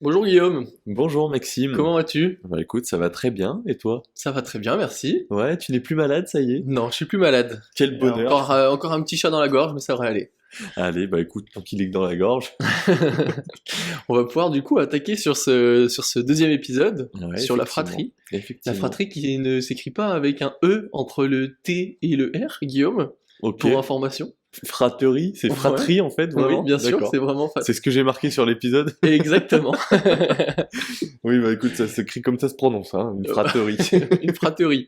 Bonjour Guillaume, Bonjour Maxime. comment vas-tu? Bah écoute, ça va très bien. Et toi? Ça va très bien, merci. Ouais, tu n'es plus malade, ça y est? Non, je suis plus malade. Quel Il y a bonheur. encore un petit chat dans la gorge, mais ça devrait aller. Allez, bah écoute, tant qu'il est que dans la gorge. On va pouvoir du coup attaquer sur ce deuxième épisode, Ouais, sur la effectivement. fratrie. La Effectivement. fratrie qui ne s'écrit pas avec un E entre le T et le R, Guillaume, Ok. pour information. Fraterie, c'est Ouais. fratrie en fait, Oui, vraiment? bien sûr, D'accord. c'est vraiment C'est ce que j'ai marqué sur l'épisode. Exactement. Oui, bah écoute, ça s'écrit comme ça se prononce, hein, une fraterie. Une fraterie.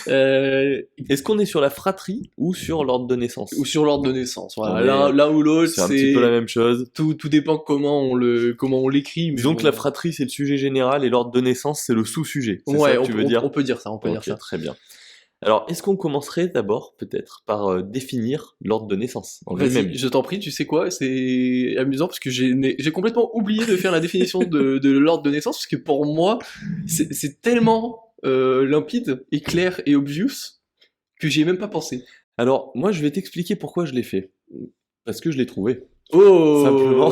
Euh, Est-ce qu'on est sur la fratrie ou sur l'ordre de naissance? ou sur l'ordre de naissance. Voilà. On est- L'un ou l'autre, C'est un petit peu la même chose. tout dépend comment on l'écrit. Mais Disons bon. que la fratrie c'est le sujet général et l'ordre de naissance c'est le sous-sujet. C'est Ouais, ça que tu veux dire? on peut dire ça, on peut dire Ok, ça. très bien. Alors, est-ce qu'on commencerait d'abord, peut-être, par définir l'ordre de naissance en lui-même? Vas-y, je t'en prie, tu sais quoi, c'est amusant parce que j'ai complètement oublié de faire la définition de l'ordre de naissance parce que pour moi, c'est tellement limpide et clair et obvious que j'y ai même pas pensé. Alors, moi, je vais t'expliquer pourquoi je l'ai fait. Parce que je l'ai trouvé, Oh simplement.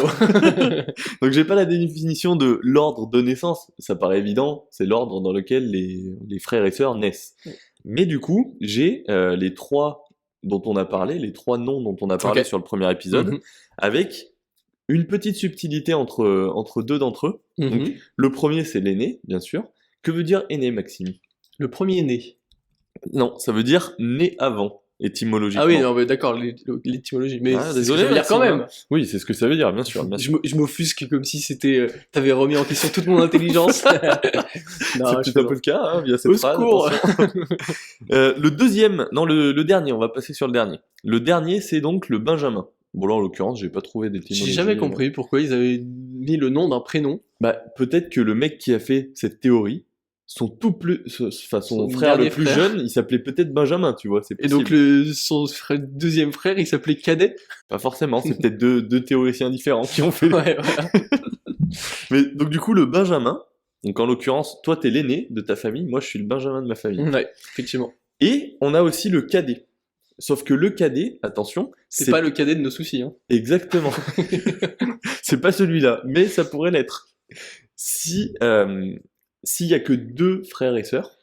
Donc, j'ai pas la définition de l'ordre de naissance. Ça paraît évident, c'est l'ordre dans lequel les frères et sœurs naissent. Mais du coup, j'ai les trois dont on a parlé, les trois noms dont on a parlé Ok. sur le premier épisode, Mhm, avec une petite subtilité entre deux d'entre eux. mhm. Donc, le premier, c'est l'aîné, bien sûr. Que veut dire aîné, Maxime? Le premier né. Non, ça veut dire né avant, étymologiquement. Ah oui, non, mais d'accord, l'étymologie. Mais Ah, c'est ce que désolé, ça veut dire Maxime, quand même. hein. Oui, c'est ce que ça veut dire, bien sûr. Bien sûr. Je m'offusque comme si c'était t'avais remis en question toute mon intelligence. C'est Non, je peut-être un peu le cas, hein, via cette Au phrase. secours. Attention. Le deuxième, non, le dernier, on va passer sur le dernier. Le dernier, c'est donc le Benjamin. Bon, là, en l'occurrence, j'ai pas trouvé d'étymologie. J'ai jamais compris pourquoi ils avaient mis le nom d'un prénom. Bah, peut-être que le mec qui a fait cette théorie, son Son frère le dernier plus frère. jeune, il s'appelait peut-être Benjamin, tu vois, c'est Et possible. donc deuxième frère, il s'appelait Cadet. Pas forcément, c'est peut-être deux théoriciens différents qui ont fait. Ouais, voilà. Mais donc du coup, le Benjamin, donc en l'occurrence, toi t'es l'aîné de ta famille, moi je suis le Benjamin de ma famille. Ouais, effectivement. Et on a aussi le cadet. Sauf que le cadet, attention, C'est pas le cadet de nos soucis. Hein. exactement. C'est pas celui-là, mais ça pourrait l'être. Si s'il y a que deux frères et sœurs,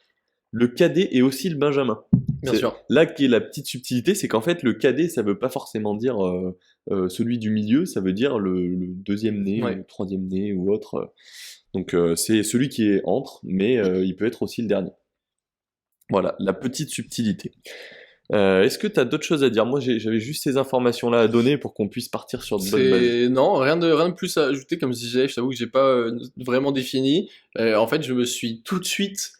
le cadet est aussi le Benjamin. Bien C'est sûr. là qui est la petite subtilité, c'est qu'en fait le cadet, ça veut pas forcément dire celui du milieu, ça veut dire le deuxième né, Ouais. ou le troisième né ou autre. Donc c'est celui qui est entre, mais il peut être aussi le dernier. Voilà, la petite subtilité. Est-ce que tu as d'autres choses à dire? Moi, j'avais juste ces informations-là à donner pour qu'on puisse partir sur de bonnes bases. Non, rien de plus à ajouter. Comme je disais, je t'avoue que j'ai pas vraiment défini. En fait, je me suis tout de suite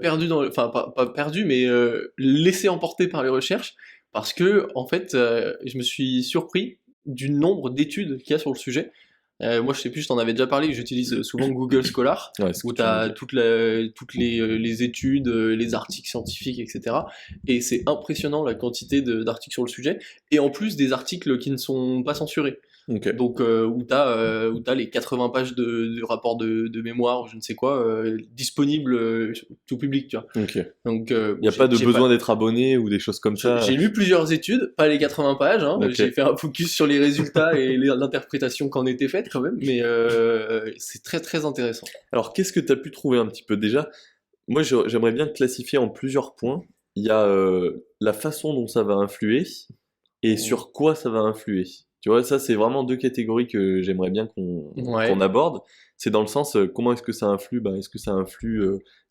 perdu enfin pas perdu, mais laissé emporter par les recherches parce que en fait, je me suis surpris du nombre d'études qu'il y a sur le sujet. Moi, je sais plus, je t'en avais déjà parlé. J'utilise souvent Google Scholar Ouais, ce où que tu tu as me dis. toutes les études, les articles scientifiques, etc. Et c'est impressionnant la quantité d'articles sur le sujet. Et en plus, des articles qui ne sont pas censurés. Ok. Donc, où tu as les 80 pages de rapport de mémoire ou je ne sais quoi disponibles tout public, tu vois. Ok. Donc, Il n'y a pas de besoin d'être abonné ou des choses comme ça. j'ai lu plusieurs études, pas les 80 pages, hein, Ok. j'ai fait un focus sur les résultats et l'interprétation qu'en était faite quand même, mais c'est très très intéressant. Alors, qu'est-ce que tu as pu trouver un petit peu déjà? Moi, j'aimerais bien te classifier en plusieurs points. Il y a la façon dont ça va influer et sur quoi ça va influer. Tu vois, ça, c'est vraiment deux catégories que j'aimerais bien Ouais. qu'on aborde. C'est dans le sens, comment est-ce que ça influe? Ben, est-ce que ça influe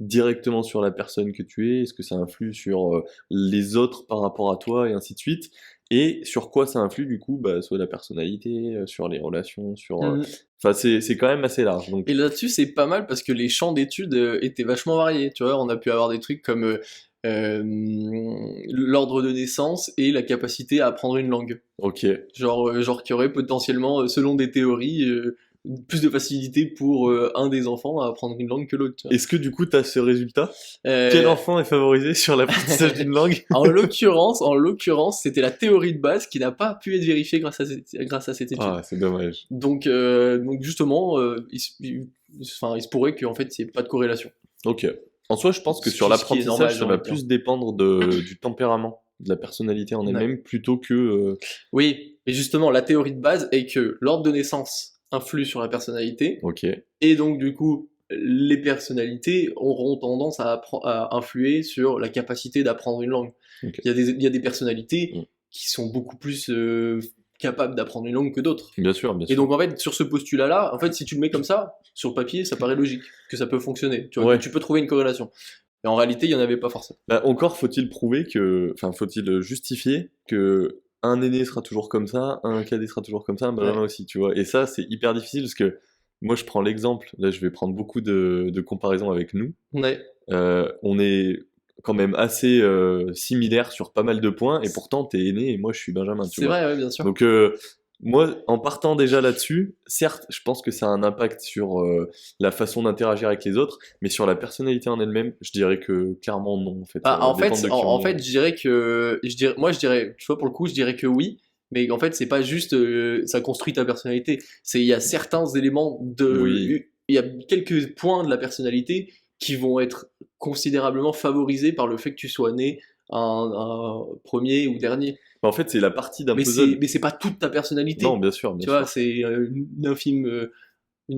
directement sur la personne que tu es? Est-ce que ça influe sur les autres par rapport à toi? Et ainsi de suite. Et sur quoi ça influe, du coup, bah, sur la personnalité, sur les relations, sur... Mhm. Enfin, c'est quand même assez large. Donc, Et là-dessus, c'est pas mal parce que les champs d'études étaient vachement variés. Tu vois, on a pu avoir des trucs comme l'ordre de naissance et la capacité à apprendre une langue. ok. Genre qu'il y aurait potentiellement, selon des théories, plus de facilité pour un des enfants à apprendre une langue que l'autre. Tu vois. Est-ce que du coup, tu as ce résultat? Euh, Quel enfant est favorisé sur l'apprentissage d'une langue? en l'occurrence, c'était la théorie de base qui n'a pas pu être vérifiée grâce à cette étude. Ah, c'est dommage. Donc justement, il se pourrait qu'en fait, il n'y ait pas de corrélation. Ok. En soi, je pense que Ce sur qui est l'apprentissage, normal, ça j'ai va envie de dire. plus dépendre du tempérament, de la personnalité en Ouais. elle-même, plutôt que... Oui, et justement, la théorie de base est que l'ordre de naissance influent sur la personnalité, Ok. et donc du coup, les personnalités auront tendance à influer sur la capacité d'apprendre une langue. Ok. Il y a des personnalités Mm. qui sont beaucoup plus capables d'apprendre une langue que d'autres. Bien sûr, bien Et sûr. donc en fait, sur ce postulat-là, en fait, si tu le mets comme ça, sur le papier, ça paraît logique, que ça peut fonctionner, tu vois, Ouais. que tu peux trouver une corrélation. Mais en réalité, il n'y en avait pas forcément. Bah, encore faut-il prouver que, enfin, faut-il justifier que un aîné sera toujours comme ça, un cadet sera toujours comme ça, un benjamin Ouais. aussi, tu vois. Et ça, c'est hyper difficile parce que moi, je prends l'exemple, là, je vais prendre beaucoup de comparaisons avec nous. Ouais. On est quand même assez similaires sur pas mal de points, et pourtant, t'es aîné et moi, je suis benjamin, tu C'est vois. vrai, ouais, bien sûr. Donc, moi, en partant déjà là-dessus, certes, je pense que ça a un impact sur la façon d'interagir avec les autres, mais sur la personnalité en elle-même, je dirais que clairement non, en fait. Bah, Ça en dépend fait, de qui en on fait, est. moi, je dirais, tu vois, pour le coup, je dirais que oui, mais en fait, c'est pas juste, ça construit ta personnalité. Il y a certains éléments Oui. il y a quelques points de la personnalité qui vont être considérablement favorisés par le fait que tu sois né un premier ou dernier. Bah, en fait, c'est la partie d'un Mais puzzle. c'est pas toute ta Non, personnalité. bien sûr, bien Tu vois, sûr. c'est une infime,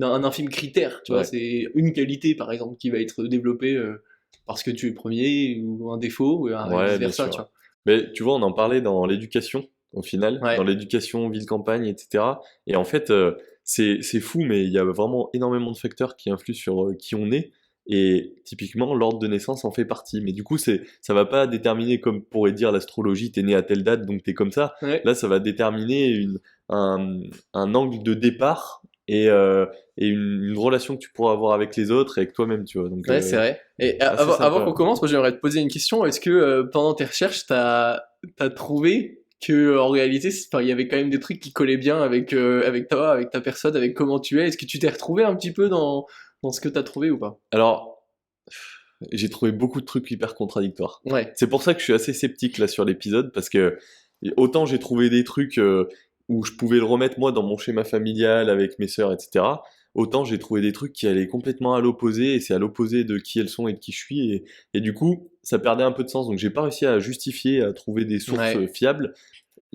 un infime critère, tu vois, Ouais, c'est une qualité par exemple qui va être développée parce que tu es premier ou un défaut et ouais, vice bien versa, tu sûr. vois. Mais tu vois, on en parlait dans l'éducation, au final, dans Ouais, l'éducation, ville-campagne, etc. Et en fait, c'est fou, mais il y a vraiment énormément de facteurs qui influent sur qui on est. Et typiquement, l'ordre de naissance en fait partie. Mais du coup, ça va pas déterminer, comme pourrait dire l'astrologie, t'es né à telle date, donc t'es comme ça. ouais, Là, ça va déterminer un, un angle de départ et une relation que tu pourras avoir avec les autres et avec toi-même, tu vois. Donc, ouais, c'est vrai. Et assez avant qu'on sympa. commence, moi j'aimerais te poser une question. Est-ce que pendant tes recherches, t'as trouvé que en réalité, enfin, il y avait quand même des trucs qui collaient bien avec toi, avec ta personne, avec comment tu es? Est-ce que tu t'es retrouvé un petit peu dans ce que t'as trouvé ou pas? Alors, j'ai trouvé beaucoup de trucs hyper contradictoires. Ouais, C'est pour ça que je suis assez sceptique là sur l'épisode, parce que autant j'ai trouvé des trucs où je pouvais le remettre moi dans mon schéma familial avec mes sœurs, etc. Autant j'ai trouvé des trucs qui allaient complètement à l'opposé, et c'est à l'opposé de qui elles sont et de qui je suis, et du coup, ça perdait un peu de sens. Donc j'ai pas réussi à justifier, à trouver des sources ouais. fiables.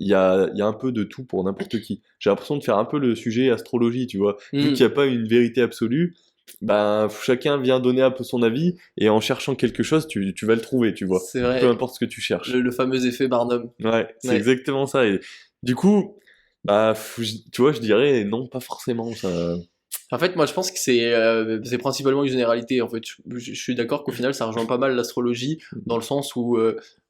Il y a un peu de tout pour n'importe qui. J'ai l'impression de faire un peu le sujet astrologie, tu vois. Vu qu'il Hmm, n'y a pas une vérité absolue, ben, chacun vient donner un peu son avis, et en cherchant quelque chose, tu vas le trouver, tu vois. c'est Peu vrai, importe ce que tu cherches. le fameux effet Barnum. Ouais, c'est Ouais. exactement ça. Et du coup, bah, tu vois, je dirais non, pas forcément. Ça... En fait, moi, je pense que c'est principalement une généralité. En fait, je suis d'accord qu'au final, ça rejoint pas mal l'astrologie dans le sens où,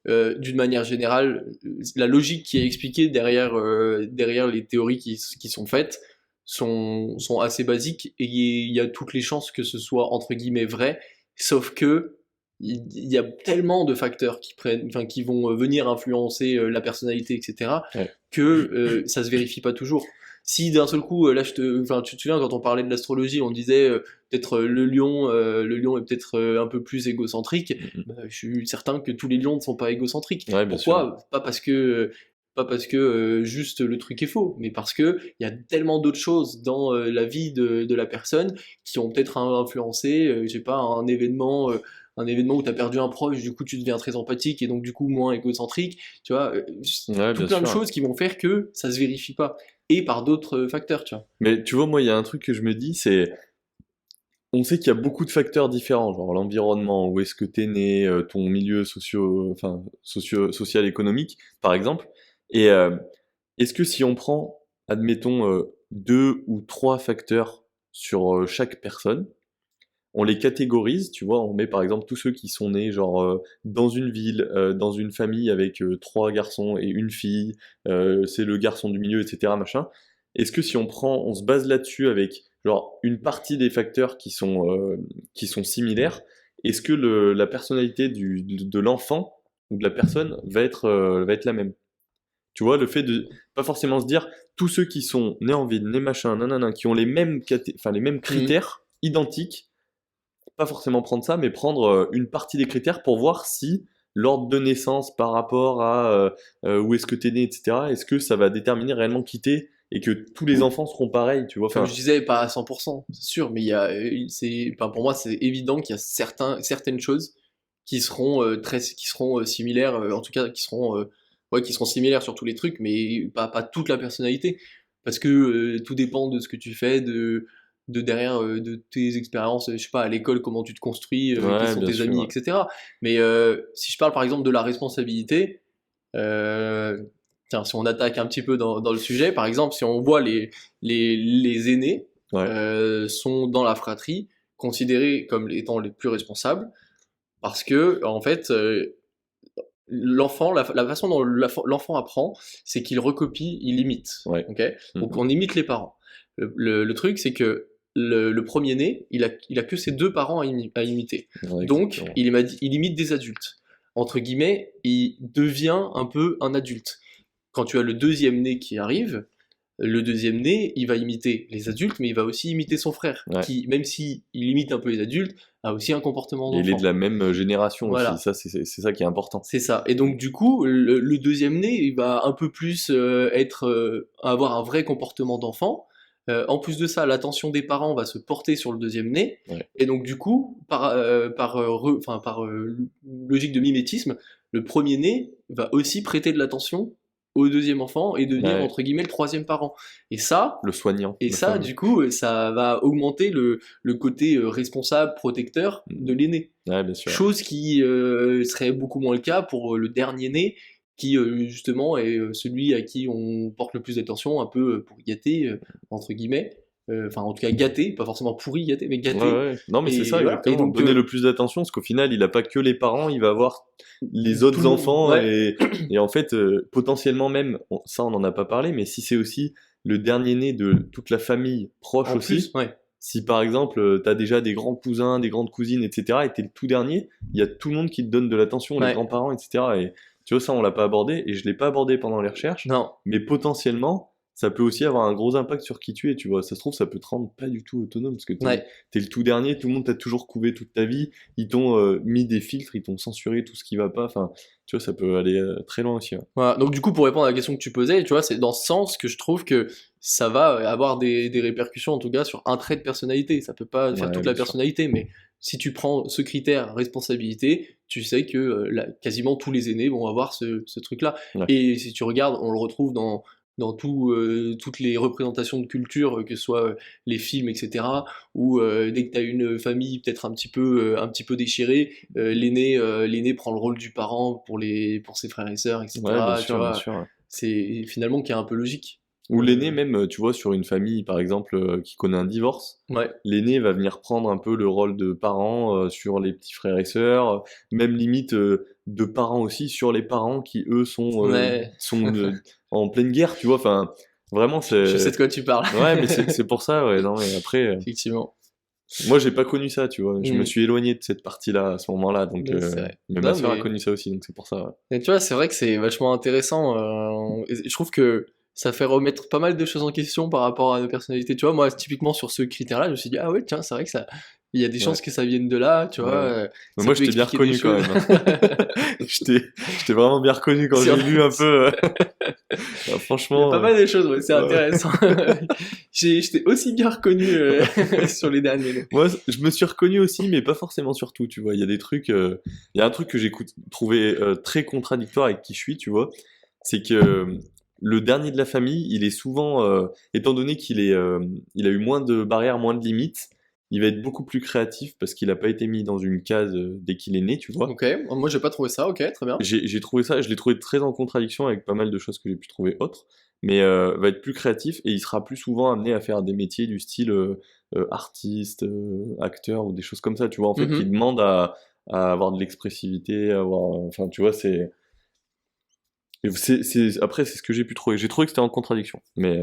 d'une manière générale, la logique qui est expliquée derrière les théories qui sont faites sont assez basiques et il y a toutes les chances que ce soit entre guillemets vrai. Sauf que il y a tellement de facteurs enfin, qui vont venir influencer la personnalité, etc., Ouais. que ça se vérifie pas toujours. Si d'un seul coup, là, enfin, tu te souviens quand on parlait de l'astrologie, on disait peut-être le lion est peut-être un peu plus égocentrique. Mhm. Bah, je suis certain que tous les lions ne sont pas égocentriques. Ouais, bien sûr. Pourquoi? Pas parce que juste le truc est faux, mais parce que il y a tellement d'autres choses dans la vie de la personne qui ont peut-être influencé, je sais pas, un événement où tu as perdu un proche, du coup tu deviens très empathique et donc du coup moins égocentrique, tu vois, Ouais, tout bien plein de sûr. choses qui vont faire que ça se vérifie pas et par d'autres facteurs, tu vois. Mais tu vois, moi, il y a un truc que je me dis, c'est on sait qu'il y a beaucoup de facteurs différents, genre l'environnement, où est-ce que t'es né, ton milieu social économique, par exemple. Et est-ce que si on prend, admettons, deux ou trois facteurs sur chaque personne, on les catégorise, tu vois, on met par exemple tous ceux qui sont nés genre dans une ville, dans une famille avec trois garçons et une fille, c'est le garçon du milieu, etc. machin. Est-ce que si on se base là-dessus avec genre une partie des facteurs qui sont similaires, est-ce que la personnalité de l'enfant ou de la personne va être la même? Tu vois, le fait de pas forcément se dire tous ceux qui sont nés en ville, nés machin, nanana, qui ont les mêmes, enfin, les mêmes Mhm. critères identiques, pas forcément prendre ça, mais prendre une partie des critères pour voir si l'ordre de naissance par rapport à où est-ce que t'es né, etc., est-ce que ça va déterminer réellement qui t'es et que tous les enfants seront pareils, tu vois. Comme je Enfin, disais, pas à 100%, c'est sûr, mais enfin, pour moi, c'est évident qu'il y a certaines choses qui seront similaires, en tout cas, ouais, qui seront similaires sur tous les trucs, mais pas toute la personnalité. parce que tout dépend de ce que tu fais, de derrière, de tes expériences, je sais pas, à l'école, comment tu te construis, quels Ouais, sont bien tes sûr. amis, Ouais. etc. Mais si je parle par exemple de la responsabilité, euh, tiens, si on attaque un petit peu dans le sujet, par exemple, si on voit les aînés Ouais. sont dans la fratrie considérés comme étant les plus responsables, parce que en fait, l'enfant, la façon dont l'enfant apprend, c'est qu'il recopie, il imite. Ouais. Ok. Donc Mhm. on imite les parents. Le truc, c'est que le premier-né, il a que ses deux parents à imiter. Ouais, Donc exactement. il imite des adultes. Entre guillemets, il devient un peu un adulte. Quand tu as le deuxième-né qui arrive, le deuxième-né, il va imiter les adultes, mais il va aussi imiter son frère, Ouais. qui, même si il imite un peu les adultes, a aussi un comportement Et il est de d'enfant. la même génération aussi. Voilà. Ça, c'est ça qui est important. C'est ça. Et donc du coup, le deuxième né, il va un peu plus avoir un vrai comportement d'enfant. En plus de ça, l'attention des parents va se porter sur le deuxième né. Ouais. Et donc du coup, par logique de mimétisme, le premier né va aussi prêter de l'attention au deuxième enfant et devenir Ouais. entre guillemets le troisième parent. Et ça, Le soignant, et le ça, fameux. du coup, ça va augmenter le côté responsable, protecteur de Mhm. l'aîné. Ouais, bien sûr. Chose qui serait beaucoup moins le cas pour le dernier né, qui justement est celui à qui on porte le plus d'attention, un peu pour gâter, entre guillemets. Enfin, en tout cas, gâter, pas forcément pourri gâter, mais Ouais, gâter. ouais. Non, mais c'est Et ça, voilà. Et exactement. donc, Donner le plus d'attention, parce qu'au final, il a pas que les parents, il va avoir les tout autres le monde, enfants, ouais, et en fait, potentiellement même, ça, on n'en a pas parlé, mais si c'est aussi le dernier né de toute la famille proche en plus, aussi, ouais. si par exemple, tu as déjà des grands cousins, des grandes cousines, etc., et t'es le tout dernier, il y a tout le monde qui te donne de l'attention, les Ouais. grands-parents, etc. Et tu vois, ça, on l'a pas abordé, et je l'ai pas abordé pendant les recherches, Non. mais potentiellement, ça peut aussi avoir un gros impact sur qui tu es, tu vois. Ça se trouve, ça peut te rendre pas du tout autonome, parce que Ouais. t'es le tout dernier, tout le monde t'a toujours couvé toute ta vie, ils t'ont mis des filtres, ils t'ont censuré tout ce qui va pas, enfin, tu vois, ça peut aller très loin aussi. Ouais. Voilà. Donc du coup, pour répondre à la question que tu posais, tu vois, c'est dans ce sens que je trouve que ça va avoir des répercussions, en tout cas, sur un trait de personnalité. Ça peut pas faire Ouais, toute la bien sûr. personnalité, mais si tu prends ce critère responsabilité, tu sais que quasiment tous les aînés vont avoir ce truc-là. Ouais. Et si tu regardes, on le retrouve dans toutes les représentations de culture, que ce soit les films, etc., où dès que tu as une famille peut-être un petit peu déchirée, l'aîné prend le rôle du parent pour ses frères et sœurs, Ouais, etc. Tu bien vois, sûr. Ouais. c'est finalement qui est un peu logique. Ou l'aîné même, tu vois, sur une famille, par exemple, qui connaît un divorce, Ouais, l'aîné va venir prendre un peu le rôle de parent sur les petits frères et sœurs, même limite de parents aussi sur les parents qui, eux, ouais, sont en pleine guerre, tu vois, enfin, vraiment, je sais c'est... de quoi tu parles, Ouais, mais c'est pour ça, ouais, non, mais après, effectivement. moi, j'ai pas connu ça, tu vois, je me Hmm. suis éloigné de cette partie-là à ce moment-là, donc, Ouais, c'est vrai. mais ma Non, sœur a mais connu ça aussi, donc c'est pour ça, ouais. et tu vois, c'est vrai que c'est vachement intéressant. Et je trouve que ça fait remettre pas mal de choses en question par rapport à nos personnalités. Tu vois, moi, typiquement sur ce critère-là, je me suis dit, ah ouais, tiens, c'est vrai que ça, il y a des Ouais, chances que ça vienne de là, tu vois, ouais. Mais ça moi, je peut t'ai bien expliquer des reconnu quand choses. même, hein. Je t'ai vraiment bien reconnu quand Sur- j'ai lu un peu, ah, Il y a franchement, pas mal de choses, ouais, c'est ouais, ouais. intéressant. Je t'ai aussi bien reconnu sur les derniers mots. Moi, je me suis reconnu aussi, mais pas forcément sur tout, tu vois. Il y a des trucs, il y a un truc que trouvé très contradictoire avec qui je suis, tu vois. C'est que le dernier de la famille, il est souvent, étant donné il a eu moins de barrières, moins de limites, il va être beaucoup plus créatif parce qu'il n'a pas été mis dans une case dès qu'il est né, tu vois. Ok, moi j'ai pas trouvé ça, ok, très bien. J'ai trouvé ça, je l'ai trouvé très en contradiction avec pas mal de choses que j'ai pu trouver autres, mais va être plus créatif et il sera plus souvent amené à faire des métiers du style artiste, acteur ou des choses comme ça, tu vois, en fait, qui Mhm. demandent à avoir de l'expressivité, enfin, tu vois, après, c'est ce que j'ai pu trouver. J'ai trouvé que c'était en contradiction, mais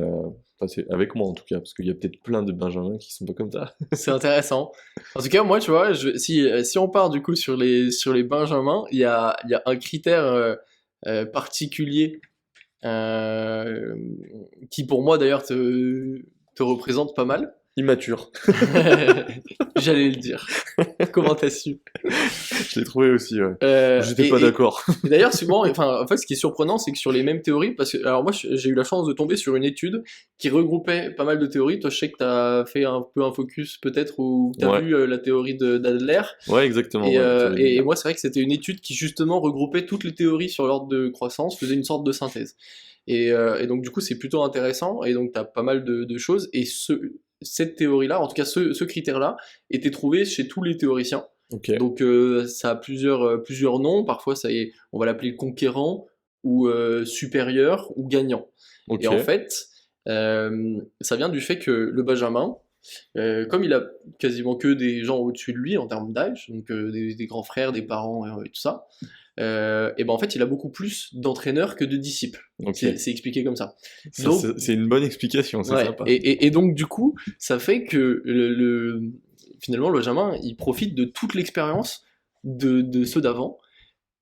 enfin, c'est avec moi en tout cas, parce qu'il y a peut-être plein de Benjamins qui sont pas comme ça. C'est intéressant. En tout cas, moi, tu vois, si on part du coup sur les Benjamins, il y a un critère particulier euh, qui, pour moi, d'ailleurs, te représente pas mal. Immature. J'allais le dire. Comment t'as su? Je l'ai trouvé aussi, ouais. Euh, J'étais et, pas et- d'accord. et d'ailleurs, souvent, enfin, en fait, ce qui est surprenant, c'est que sur les mêmes théories, parce que, alors moi, j'ai eu la chance de tomber sur une étude qui regroupait pas mal de théories. Toi, je sais que t'as fait un peu un focus, peut-être, ou t'as Ouais, vu la théorie d'Adler. ouais, exactement, Et, ouais, la euh, théorie et, et d'Adler. moi, c'est vrai que c'était une étude qui, justement, regroupait toutes les théories sur l'ordre de croissance, faisait une sorte de synthèse. Et donc, du coup, c'est plutôt intéressant. Et donc, t'as pas mal de choses. Et cette théorie-là, en tout cas, ce critère-là, était trouvé chez tous les théoriciens. Ok, Donc ça a plusieurs noms, parfois on va l'appeler conquérant ou supérieur ou gagnant. Et ok, en fait, ça vient du fait que le Benjamin, comme il a quasiment que des gens au-dessus de lui en termes d'âge, donc des grands frères, des parents et tout ça, et ben en fait il a beaucoup plus d'entraîneurs que de disciples. ok. C'est expliqué comme ça. Ça, Donc c'est une bonne explication, c'est ouais, sympa. et donc du coup, ça fait que finalement le Benjamin, il profite de toute l'expérience de ceux d'avant,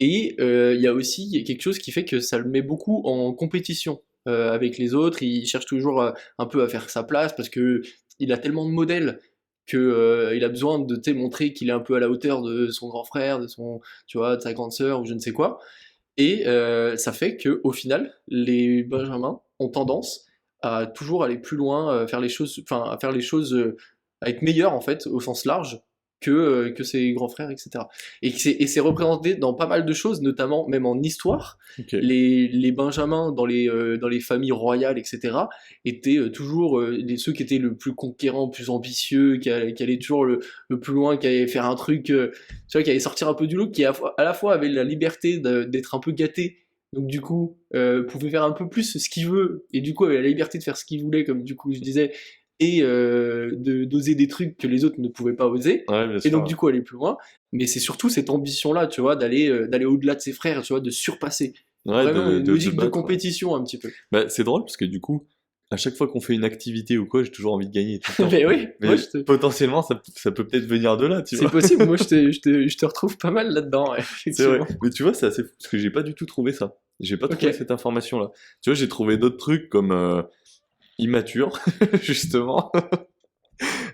et il y a aussi quelque chose qui fait que ça le met beaucoup en compétition avec les autres, il cherche toujours un peu à faire sa place, parce que il a tellement de modèles que il a besoin de tu sais, montrer qu'il est un peu à la hauteur de son grand frère, tu vois, de sa grande sœur, ou je ne sais quoi, et ça fait que au final, les Benjamins ont tendance à toujours aller plus loin, faire les choses, enfin à faire les choses, à être meilleurs en fait au sens large que ses grands frères, etc. Et c'est représenté dans pas mal de choses, notamment même en histoire. Ok. Les Benjamins dans les familles royales, etc., étaient toujours ceux qui étaient le plus conquérants, le plus ambitieux, qui allaient toujours le plus loin, qui allaient faire un truc, tu vois, qui allait sortir un peu du lot, qui à la fois avait la liberté d'être un peu gâté, donc du coup pouvait faire un peu plus ce qu'il veut, et du coup avait la liberté de faire ce qu'il voulait, comme du coup je disais, et d'oser des trucs que les autres ne pouvaient pas oser, Ouais, bien et donc sûr. du coup aller plus loin. Mais c'est surtout cette ambition-là, tu vois, d'aller au-delà de ses frères, tu vois, de surpasser. Ouais, Vraiment une de logique de battre. compétition un petit peu. Bah, c'est drôle parce que du coup, à chaque fois qu'on fait une activité ou quoi, j'ai toujours envie de gagner tout le temps. Mais oui, moi Mais potentiellement, ça peut peut-être venir de là, tu c'est vois. possible, moi je te retrouve pas mal là-dedans, ouais, C'est vrai. effectivement. Mais tu vois, c'est assez fou parce que j'ai pas du tout trouvé ça. J'ai pas Ok. trouvé cette information-là. Tu vois, j'ai trouvé d'autres trucs comme immature, justement.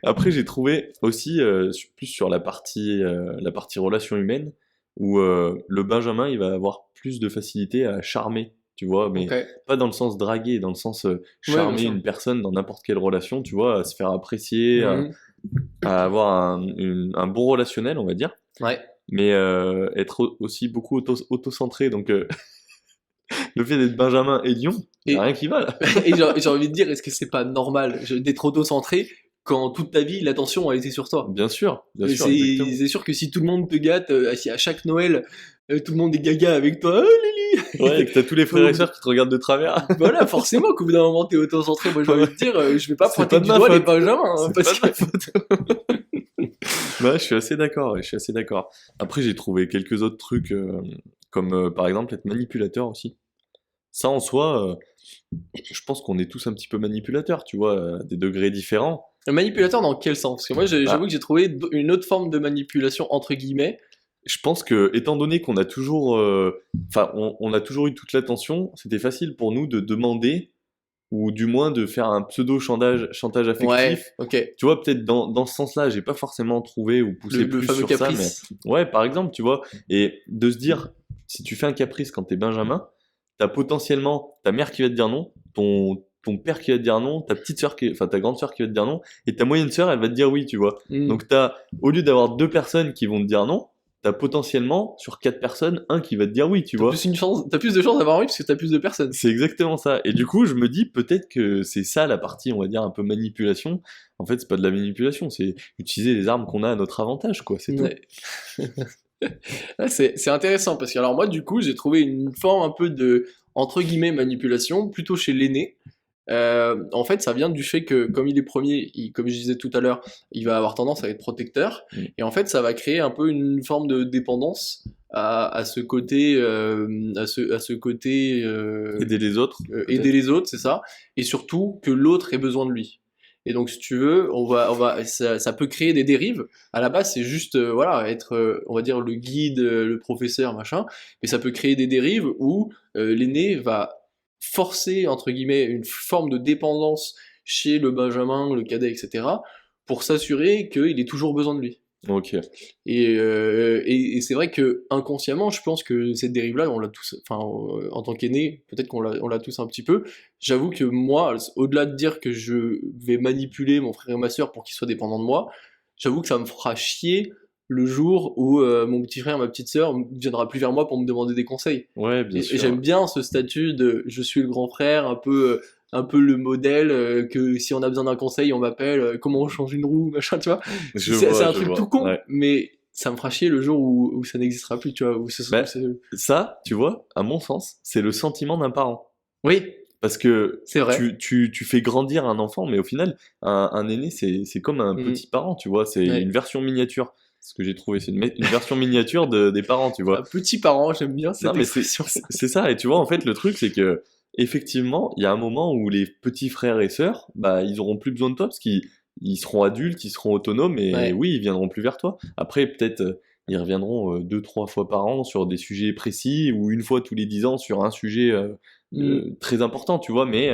Après, j'ai trouvé aussi plus sur la partie relation humaine où le Benjamin, il va avoir plus de facilité à charmer, tu vois, Ok. mais pas dans le sens draguer, dans le sens Ouais, bien charmer sûr. une personne dans n'importe quelle relation, tu vois, à se faire apprécier, Mhm. à avoir un bon relationnel, on va dire, Ouais. mais être aussi beaucoup auto-centré. Donc, le fait d'être Benjamin et Lion, il n'y a Et, rien qui va là. et j'ai envie de dire, est-ce que c'est pas normal d'être auto-centré quand toute ta vie l'attention a été sur toi? Bien Et sûr, C'est exactement. c'est sûr que si tout le monde te gâte, si à chaque Noël, tout le monde est gaga avec toi, oh Ouais, Lily! et que t'as tous les frères et sœurs qui te regardent de travers. Voilà, forcément qu'au bout d'un moment t'es auto-centré. Moi j'ai envie Ouais. de dire, je vais pas C'est pointer pas de du ma doigt les faute. Benjamins, hein, C'est pas parce de que ma faute. Ouais, je suis assez d'accord, ouais, je suis assez d'accord. Après, j'ai trouvé quelques autres trucs, comme par exemple être manipulateur aussi. Ça en soi, je pense qu'on est tous un petit peu manipulateurs, tu vois, à des degrés différents. un manipulateur dans quel sens? Parce que moi j'avoue Bah, que j'ai trouvé une autre forme de manipulation entre guillemets. je pense que, étant donné qu'on a toujours, enfin, on a toujours eu toute l'attention, c'était facile pour nous de demander, ou du moins de faire un chantage Ouais, affectif. ok. Tu vois, peut-être dans ce sens-là, j'ai pas forcément trouvé ou poussé Le plus fameux sur ça, mais caprice. ouais, par exemple, tu vois, et de se dire, si tu fais un caprice quand t'es Benjamin, t'as potentiellement ta mère qui va te dire non, ton père qui va te dire non, ta petite sœur enfin ta grande sœur qui va te dire non, et ta moyenne sœur, elle va te dire oui, tu vois. Hmm. Donc au lieu d'avoir deux personnes qui vont te dire non, t'as potentiellement, sur quatre personnes, un qui va te dire oui, tu vois. T'as plus de chances d'avoir envie parce que t'as plus de personnes. C'est exactement ça. Et du coup, je me dis peut-être que c'est ça la partie, on va dire, un peu manipulation. En fait, c'est pas de la manipulation, c'est utiliser les armes qu'on a à notre avantage, quoi, c'est tout. Ouais. Ah, c'est intéressant parce que alors moi du coup j'ai trouvé une forme un peu de entre guillemets manipulation plutôt chez l'aîné. En fait ça vient du fait que comme il est premier, comme je disais tout à l'heure, il va avoir tendance à être protecteur, Mm. et en fait ça va créer un peu une forme de dépendance à ce côté à ce côté Aider les autres, aider peut-être. les autres, c'est ça, et surtout que l'autre ait besoin de lui. Et donc, si tu veux, ça peut créer des dérives. À la base, c'est juste, voilà, être, on va dire, le guide, le professeur, machin. Mais ça peut créer des dérives où l'aîné va forcer, entre guillemets, une forme de dépendance chez le benjamin, le cadet, etc., pour s'assurer qu'il ait toujours besoin de lui. Ok. Et c'est vrai que inconsciemment, je pense que cette dérive-là, on l'a tous, enfin, en tant qu'aîné, peut-être on l'a tous un petit peu. J'avoue que moi, au-delà de dire que je vais manipuler mon frère et ma sœur pour qu'ils soient dépendants de moi, j'avoue que ça me fera chier le jour où mon petit frère, ma petite sœur viendra plus vers moi pour me demander des conseils. Ouais, bien Et sûr. j'aime bien ce statut de je suis le grand frère, un peu le modèle, que si on a besoin d'un conseil, on m'appelle, comment on change une roue, machin, tu vois. C'est un truc tout con, Ouais. mais ça me fera chier le jour où ça n'existera plus, tu vois. Bah, ça, tu vois, à mon sens, c'est le sentiment d'un parent. Oui, Parce que c'est vrai. tu fais grandir un enfant, mais au final, un aîné, c'est comme un Mhm. petit parent, tu vois. C'est Ouais. une version miniature. Ce que j'ai trouvé, c'est une version miniature des parents, tu vois. Un petit parent, j'aime bien cette Non, mais expression. c'est ça. Et tu vois, en fait, le truc, c'est que, effectivement, il y a un moment où les petits frères et sœurs, bah, ils auront plus besoin de toi parce qu'ils seront adultes, ils seront autonomes et Ouais. oui, ils viendront plus vers toi. Après, peut-être, ils reviendront 2, 3 fois par an sur des sujets précis ou une fois tous les 10 ans sur un sujet très important, tu vois, mais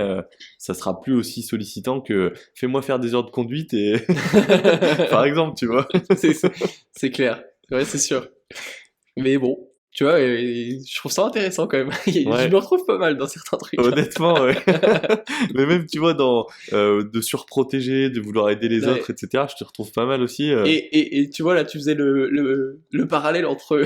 ça sera plus aussi sollicitant que fais-moi faire des heures de conduite et, par exemple, tu vois. C'est clair. Ouais, c'est sûr. Mais bon, tu vois, je trouve ça intéressant quand même. Je Ouais. me retrouve pas mal dans certains trucs. Honnêtement, ouais. Mais même, tu vois, dans de surprotéger, de vouloir aider les Ouais. autres, etc., je te retrouve pas mal aussi. Et tu vois, là, tu faisais le parallèle entre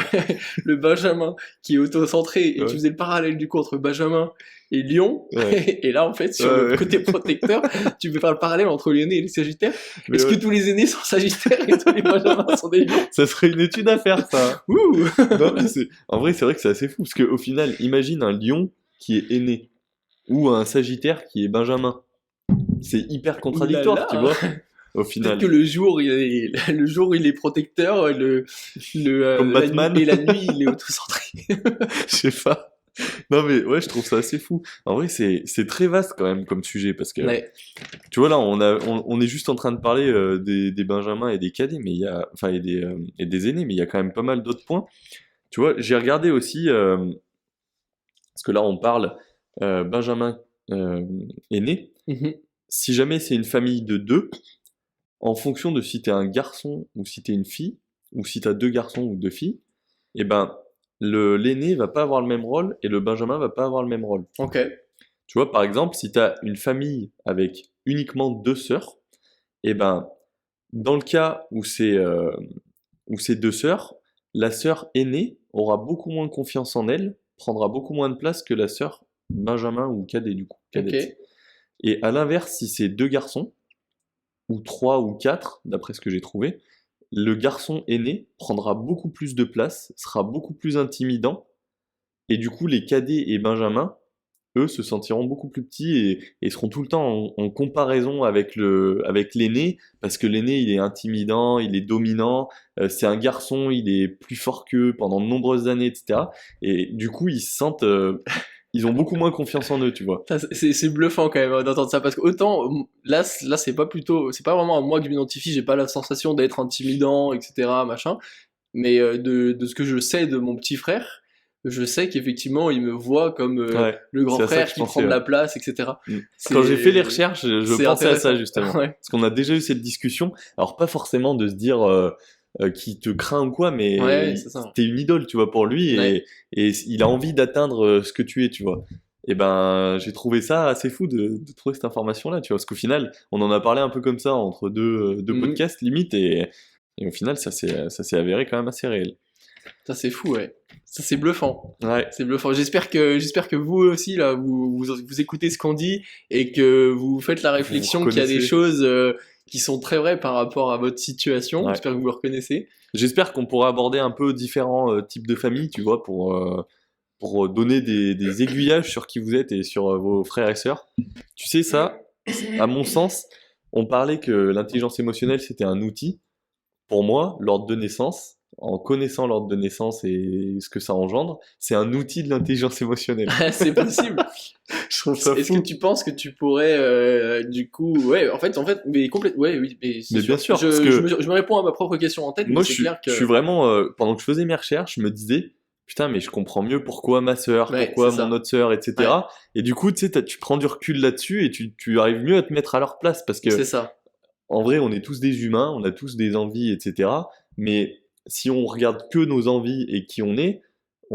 le Benjamin qui est auto-centré et Ouais. tu faisais le parallèle du coup entre Benjamin et Lion. Ouais. Et là, en fait, sur Ouais, le ouais. côté protecteur, tu peux faire le parallèle entre les aînés et les sagittaires. Mais Est-ce ouais, que tous les aînés sont sagittaires et tous les Benjamins sont des lions? ça serait une étude à faire, ça. Ouh! Non, mais en vrai, c'est vrai que c'est assez fou, parce qu'au final, imagine un lion qui est aîné, ou un sagittaire qui est benjamin. C'est hyper contradictoire, Oulala, tu hein. vois, au Peut-être final. que le jour il est protecteur, Comme la Batman. nuit, et la nuit il est auto-centré. Je sais pas. Non, mais ouais, je trouve ça assez fou. En vrai, c'est très vaste quand même comme sujet, parce que Ouais. tu vois, là, on est juste en train de parler des benjamins et des cadets, mais il y a, enfin, et des aînés, mais il y a quand même pas mal d'autres points. Tu vois, j'ai regardé aussi, parce que là, on parle benjamin aîné. Mhm. Si jamais c'est une famille de deux, en fonction de si t'es un garçon ou si t'es une fille, ou si t'as 2 garçons ou 2 filles, eh ben, l'aîné va pas avoir le même rôle et le benjamin va pas avoir le même rôle. Ok. Tu vois, par exemple, si tu as une famille avec uniquement 2 sœurs, eh ben, dans le cas où c'est 2 sœurs, la sœur aînée aura beaucoup moins confiance en elle, prendra beaucoup moins de place que la sœur Benjamin ou cadet du coup, cadette. Ok. Et à l'inverse, si c'est 2 garçons, ou 3 ou 4, d'après ce que j'ai trouvé, le garçon aîné prendra beaucoup plus de place, sera beaucoup plus intimidant, et du coup les cadets et Benjamin eux se sentiront beaucoup plus petits et seront tout le temps en comparaison avec l'aîné, parce que l'aîné il est intimidant, il est dominant, c'est un garçon, il est plus fort qu'eux pendant de nombreuses années, etc. Et du coup ils se sentent, ils ont beaucoup moins confiance en eux, tu vois. C'est bluffant quand même d'entendre ça parce que autant là c'est pas vraiment à moi que je m'identifie, j'ai pas la sensation d'être intimidant, etc., machin, mais de ce que je sais de mon petit frère, je sais qu'effectivement il me voit comme Ouais, le grand c'est à ça que frère je qui pensais, prend de ouais. la place, etc. Mm. Quand j'ai fait les recherches, je C'est pensais à ça intéressant. justement. Ouais. Parce qu'on a déjà eu cette discussion. Alors pas forcément de se dire qu'il te craint ou quoi, mais Ouais, c'est ça. t'es une idole, tu vois, pour lui Ouais. et il a envie d'atteindre ce que tu es, tu vois. Et ben j'ai trouvé ça assez fou de trouver cette information-là, tu vois, parce qu'au final, on en a parlé un peu comme ça entre deux Mhm. podcasts limite et au final, ça s'est avéré quand même assez réel. Ça c'est fou, ouais. Ça c'est bluffant. Ouais. C'est bluffant. J'espère que vous aussi là, vous écoutez ce qu'on dit et que vous faites la réflexion qu'il y a des reconnaissez. choses qui sont très vraies par rapport à votre situation. Ouais. J'espère que vous le reconnaissez. J'espère qu'on pourra aborder un peu différents types de familles, tu vois, pour donner des aiguillages sur qui vous êtes et sur vos frères et sœurs. Tu sais, ça, à mon sens, on parlait que l'intelligence émotionnelle, c'était un outil. Pour moi, l'ordre de naissance, en connaissant l'ordre de naissance et ce que ça engendre, c'est un outil de l'intelligence émotionnelle. C'est possible. Je trouve ça Est-ce fou. que tu penses que tu pourrais du coup, ouais, en fait, mais complètement, ouais, oui, mais c'est Mais bien sûr, parce que je me réponds à ma propre question en tête, moi, mais c'est clair je que suis vraiment, pendant que je faisais mes recherches, je me disais, putain, mais je comprends mieux pourquoi ma sœur, Ouais, pourquoi c'est mon ça. autre sœur, Ouais, etc. Et du coup, tu sais, tu prends du recul là-dessus et tu arrives mieux à te mettre à leur place parce c'est que, ça. en vrai, on est tous des humains, on a tous des envies, etc. Mais si on regarde que nos envies et qui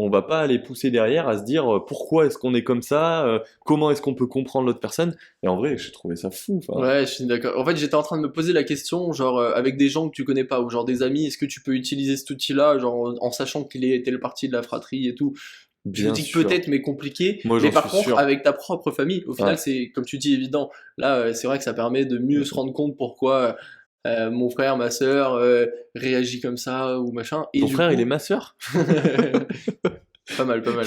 on va pas aller pousser derrière à se dire pourquoi est-ce qu'on est comme ça, comment est-ce qu'on peut comprendre l'autre personne. Et en vrai, j'ai trouvé ça fou. Enfin, Ouais, je suis d'accord. En fait, j'étais en train de me poser la question, genre, avec des gens que tu connais pas, ou genre des amis, est-ce que tu peux utiliser cet outil-là, genre, en sachant qu'il est telle partie de la fratrie et tout? Je me bien dis que sûr. peut-être, mais compliqué. Moi, Mais j'en par suis contre, sûr. avec ta propre famille, au final, Ouais. c'est, comme tu dis, évident. Là, c'est vrai que ça permet de mieux se rendre compte pourquoi mon frère, ma sœur réagit comme ça, ou machin. Et Ton du frère, il est coup, ma sœur. pas mal, pas mal.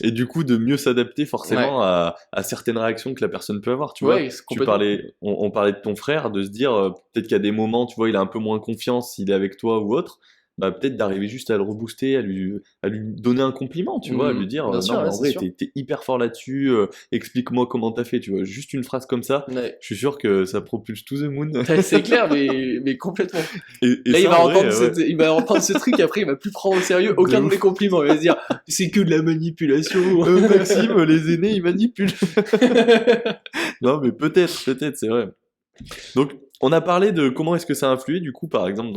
Et du coup, de mieux s'adapter Ouais, forcément à certaines réactions que la personne peut avoir. Tu vois, ouais, c'est complètement. on parlait de ton frère, de se dire peut-être qu'à des moments, tu vois, il a un peu moins confiance s'il est avec toi ou autre. Bah, peut-être d'arriver juste à le rebooster, à lui donner un compliment, tu vois, à lui dire Bien non, sûr, mais ouais, en c'est vrai, sûr. t'es hyper fort là-dessus, explique-moi comment t'as fait, tu vois, juste une phrase comme ça, Ouais. je suis sûr que ça propulse to the moon. C'est clair, mais complètement. Et Là, il ça, va en vrai, entendre ouais, il va entendre ce truc, après, il va plus prendre au sérieux de aucun de mes ouf. compliments. Il va se dire, c'est que de la manipulation. Maxime, les aînés, ils manipulent. Non, mais peut-être, c'est vrai. Donc, on a parlé de comment est-ce que ça a influé, du coup, par exemple,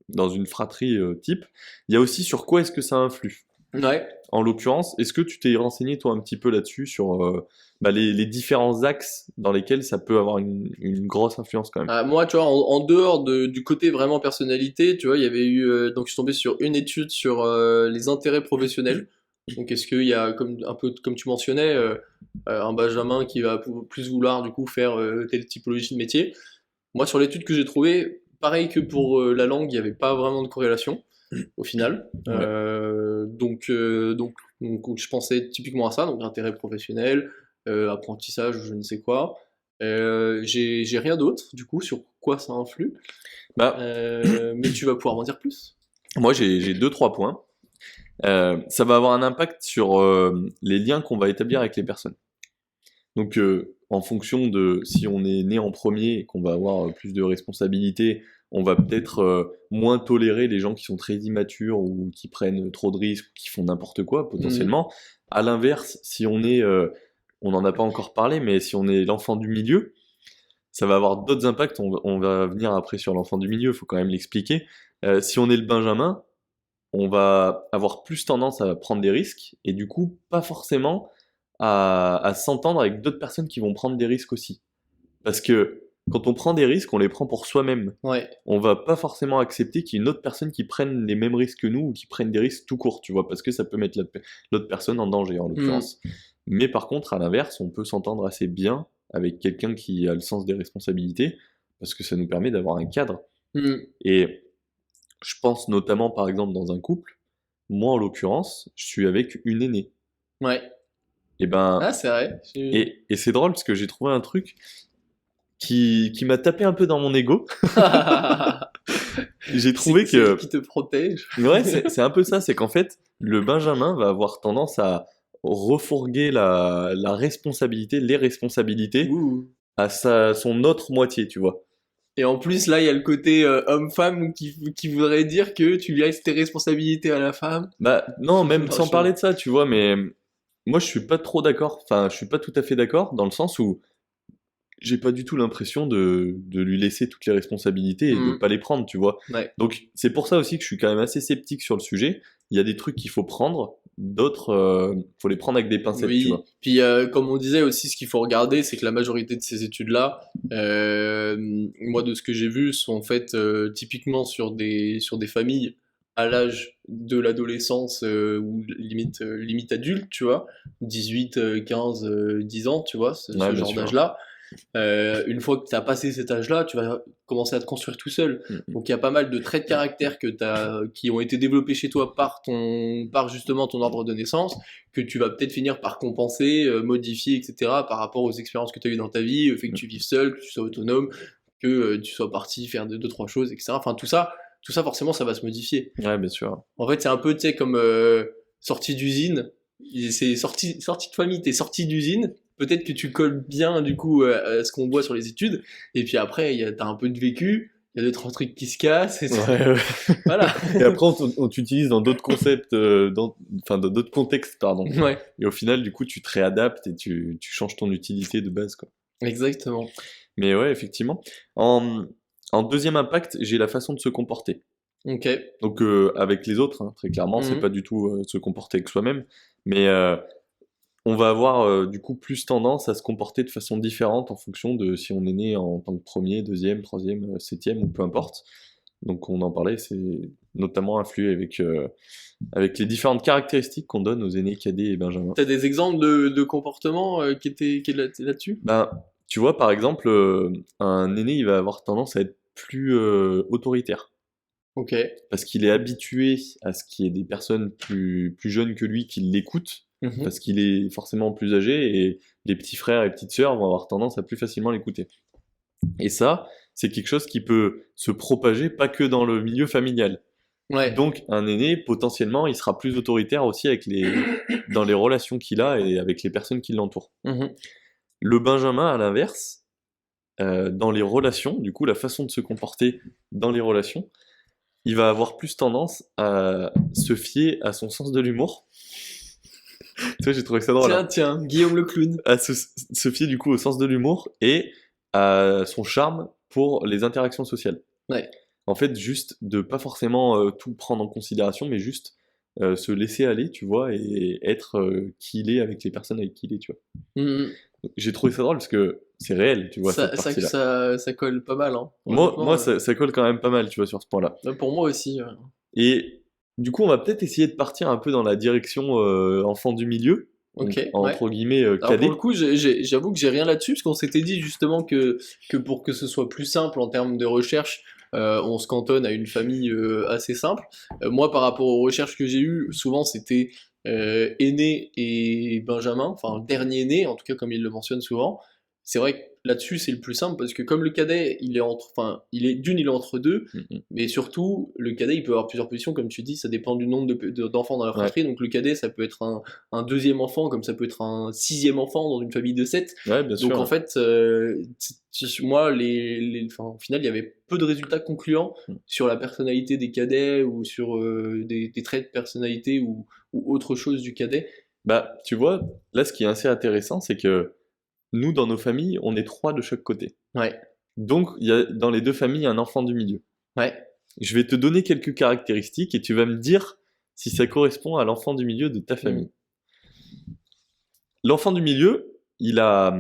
dans une fratrie type. Il y a aussi sur quoi est-ce que ça influe. Ouais. En l'occurrence, est-ce que tu t'es renseigné, toi, un petit peu là-dessus, sur les différents axes dans lesquels ça peut avoir une grosse influence quand même? Ah, moi, tu vois, en dehors du côté vraiment personnalité, tu vois, il y avait eu, donc je suis tombé sur une étude sur les intérêts professionnels. Donc, est-ce qu'il y a, comme, un peu comme tu mentionnais, un Benjamin qui va plus vouloir, du coup, faire telle typologie de métier. Moi, sur l'étude que j'ai trouvée, pareil que pour la langue, il n'y avait pas vraiment de corrélation, au final. Ouais. Donc, je pensais typiquement à ça, donc intérêt professionnel, apprentissage ou je ne sais quoi. J'ai rien d'autre, du coup, sur quoi ça influe. Bah, Mais tu vas pouvoir m'en dire plus. moi, j'ai deux, trois points. Ça va avoir un impact sur les liens qu'on va établir avec les personnes. Donc, en fonction de si on est né en premier et qu'on va avoir plus de responsabilités, on va peut-être moins tolérer les gens qui sont très immatures ou qui prennent trop de risques, ou qui font n'importe quoi Mhm. potentiellement. À l'inverse, si on est, on n'en a pas encore parlé, mais si on est l'enfant du milieu, ça va avoir d'autres impacts. On va venir après sur l'enfant du milieu, il faut quand même l'expliquer. Si on est le Benjamin, on va avoir plus tendance à prendre des risques et du coup pas forcément à s'entendre avec d'autres personnes qui vont prendre des risques aussi. Parce que quand on prend des risques, on les prend pour soi-même. Ouais. On va pas forcément accepter qu'il y ait une autre personne qui prenne les mêmes risques que nous ou qui prenne des risques tout court, tu vois, parce que ça peut mettre l'autre personne en danger en Mhm. l'occurrence. Mais par contre, à l'inverse, on peut s'entendre assez bien avec quelqu'un qui a le sens des responsabilités parce que ça nous permet d'avoir un cadre. Mhm. Et je pense notamment, par exemple, dans un couple, moi en l'occurrence, je suis avec une aînée. Ouais. Et ben, Ah, c'est vrai. et c'est drôle parce que j'ai trouvé un truc qui m'a tapé un peu dans mon ego. J'ai trouvé C'est elle que, qui te protège. ouais, c'est un peu ça, c'est qu'en fait, le Benjamin va avoir tendance à refourguer la responsabilité, les responsabilités Ouh. à son autre moitié, tu vois. Et en plus, là, il y a le côté homme-femme qui voudrait dire que tu laisses tes responsabilités à la femme. Bah, non, même Non, sans parler de ça, tu vois, mais moi, je suis pas trop d'accord, enfin, je suis pas tout à fait d'accord dans le sens où j'ai pas du tout l'impression de lui laisser toutes les responsabilités et de Mhm. pas les prendre, tu vois. Ouais. Donc c'est pour ça aussi que je suis quand même assez sceptique sur le sujet. Il y a des trucs qu'il faut prendre, d'autres, faut les prendre avec des pincettes, tu Oui, vois. puis comme on disait aussi, ce qu'il faut regarder, c'est que la majorité de ces études-là, moi de ce que j'ai vu, sont faites typiquement sur des familles à l'âge de l'adolescence ou limite adulte, tu vois, 18, 15, 10 ans, tu vois, Ouais, ce bien genre sûr. d'âge-là. Une fois que tu as passé cet âge-là, tu vas commencer à te construire tout seul. Mm, mm. Donc il y a pas mal de traits de caractère qui ont été développés chez toi par justement ton ordre de naissance, que tu vas peut-être finir par compenser, modifier, etc. par rapport aux expériences que tu as eues dans ta vie, le fait que tu vives seul, que tu sois autonome, que tu sois parti faire deux, trois choses, etc. Enfin tout ça forcément ça va se modifier. Ouais, bien sûr. En fait c'est un peu tu sais comme sortie d'usine, c'est sortie de famille, t'es sortie d'usine, peut-être que tu colles bien du coup à ce qu'on voit sur les études, et puis après t'as un peu de vécu, il y a deux, trois trucs qui se cassent, et Ouais, ouais. voilà. Et après, on t'utilise dans d'autres concepts, enfin, dans d'autres contextes, pardon. Ouais, Et au final, du coup, tu te réadaptes et tu changes ton utilité de base, quoi. exactement. Mais ouais, effectivement. En, en deuxième impact, j'ai la façon de se comporter. Ok. Donc, avec les autres, hein, très clairement, c'est Mhm. pas du tout se comporter avec soi-même, mais on va avoir du coup plus tendance à se comporter de façon différente en fonction de si on est né en tant que premier, deuxième, troisième, septième ou peu importe. Donc on en parlait, c'est notamment influé avec les différentes caractéristiques qu'on donne aux aînés, cadets et benjamins. T'as des exemples de comportements qui étaient là-dessus? Ben, tu vois, par exemple, un aîné, il va avoir tendance à être plus autoritaire. Ok. Parce qu'il est habitué à ce qu'il y ait des personnes plus jeunes que lui qui l'écoutent, Mhm. parce qu'il est forcément plus âgé, et les petits frères et petites sœurs vont avoir tendance à plus facilement l'écouter. Et ça, c'est quelque chose qui peut se propager pas que dans le milieu familial. Ouais. Donc, un aîné, potentiellement, il sera plus autoritaire aussi dans les relations qu'il a et avec les personnes qui l'entourent. Mhm. Le benjamin, à l'inverse, dans les relations, du coup, la façon de se comporter dans les relations, il va avoir plus tendance à se fier à son sens de l'humour. Tu vois, j'ai trouvé ça drôle, hein. Tiens, Guillaume le clown. À se fier du coup au sens de l'humour et à son charme pour les interactions sociales. Ouais. En fait, juste de pas forcément tout prendre en considération, mais juste se laisser aller, tu vois, et être qui il est avec les personnes avec qui il est, tu vois. Mhm. J'ai trouvé ça drôle parce que c'est réel, tu vois, cette Ça, partie-là. ça colle pas mal, hein. Moi Honnêtement, ça colle quand même pas mal, tu vois, sur ce point-là. pour moi aussi. Et du coup, on va peut-être essayer de partir un peu dans la direction enfant du milieu, Ok, donc ouais. entre guillemets Alors pour le cadet. coup, j'avoue que j'ai rien là-dessus, parce qu'on s'était dit justement que pour que ce soit plus simple en termes de recherche, on se cantonne à une famille assez simple. Moi, par rapport aux recherches que j'ai eues, souvent c'était aîné et Benjamin, enfin dernier né, en tout cas comme il le mentionne souvent. C'est vrai que là-dessus c'est le plus simple, parce que comme le cadet, enfin, il est entre deux, Mhm. mais surtout le cadet il peut avoir plusieurs positions, comme tu dis, ça dépend du nombre d'enfants dans la Ouais, fratrie. Donc le cadet ça peut être un deuxième enfant, comme ça peut être un sixième enfant dans une famille de 7. ouais, bien Donc sûr, en ouais. fait, moi, enfin, au final, il y avait peu de résultats concluants Mm. sur la personnalité des cadets, ou sur des traits de personnalité, ou autre chose du cadet. Bah, tu vois, là, ce qui est assez intéressant, c'est que nous, dans nos familles, on est trois de chaque côté. Ouais, Donc, il y a dans les deux familles un enfant du milieu. ouais, Je vais te donner quelques caractéristiques et tu vas me dire si ça correspond à l'enfant du milieu de ta mm, famille. L'enfant du milieu, il a...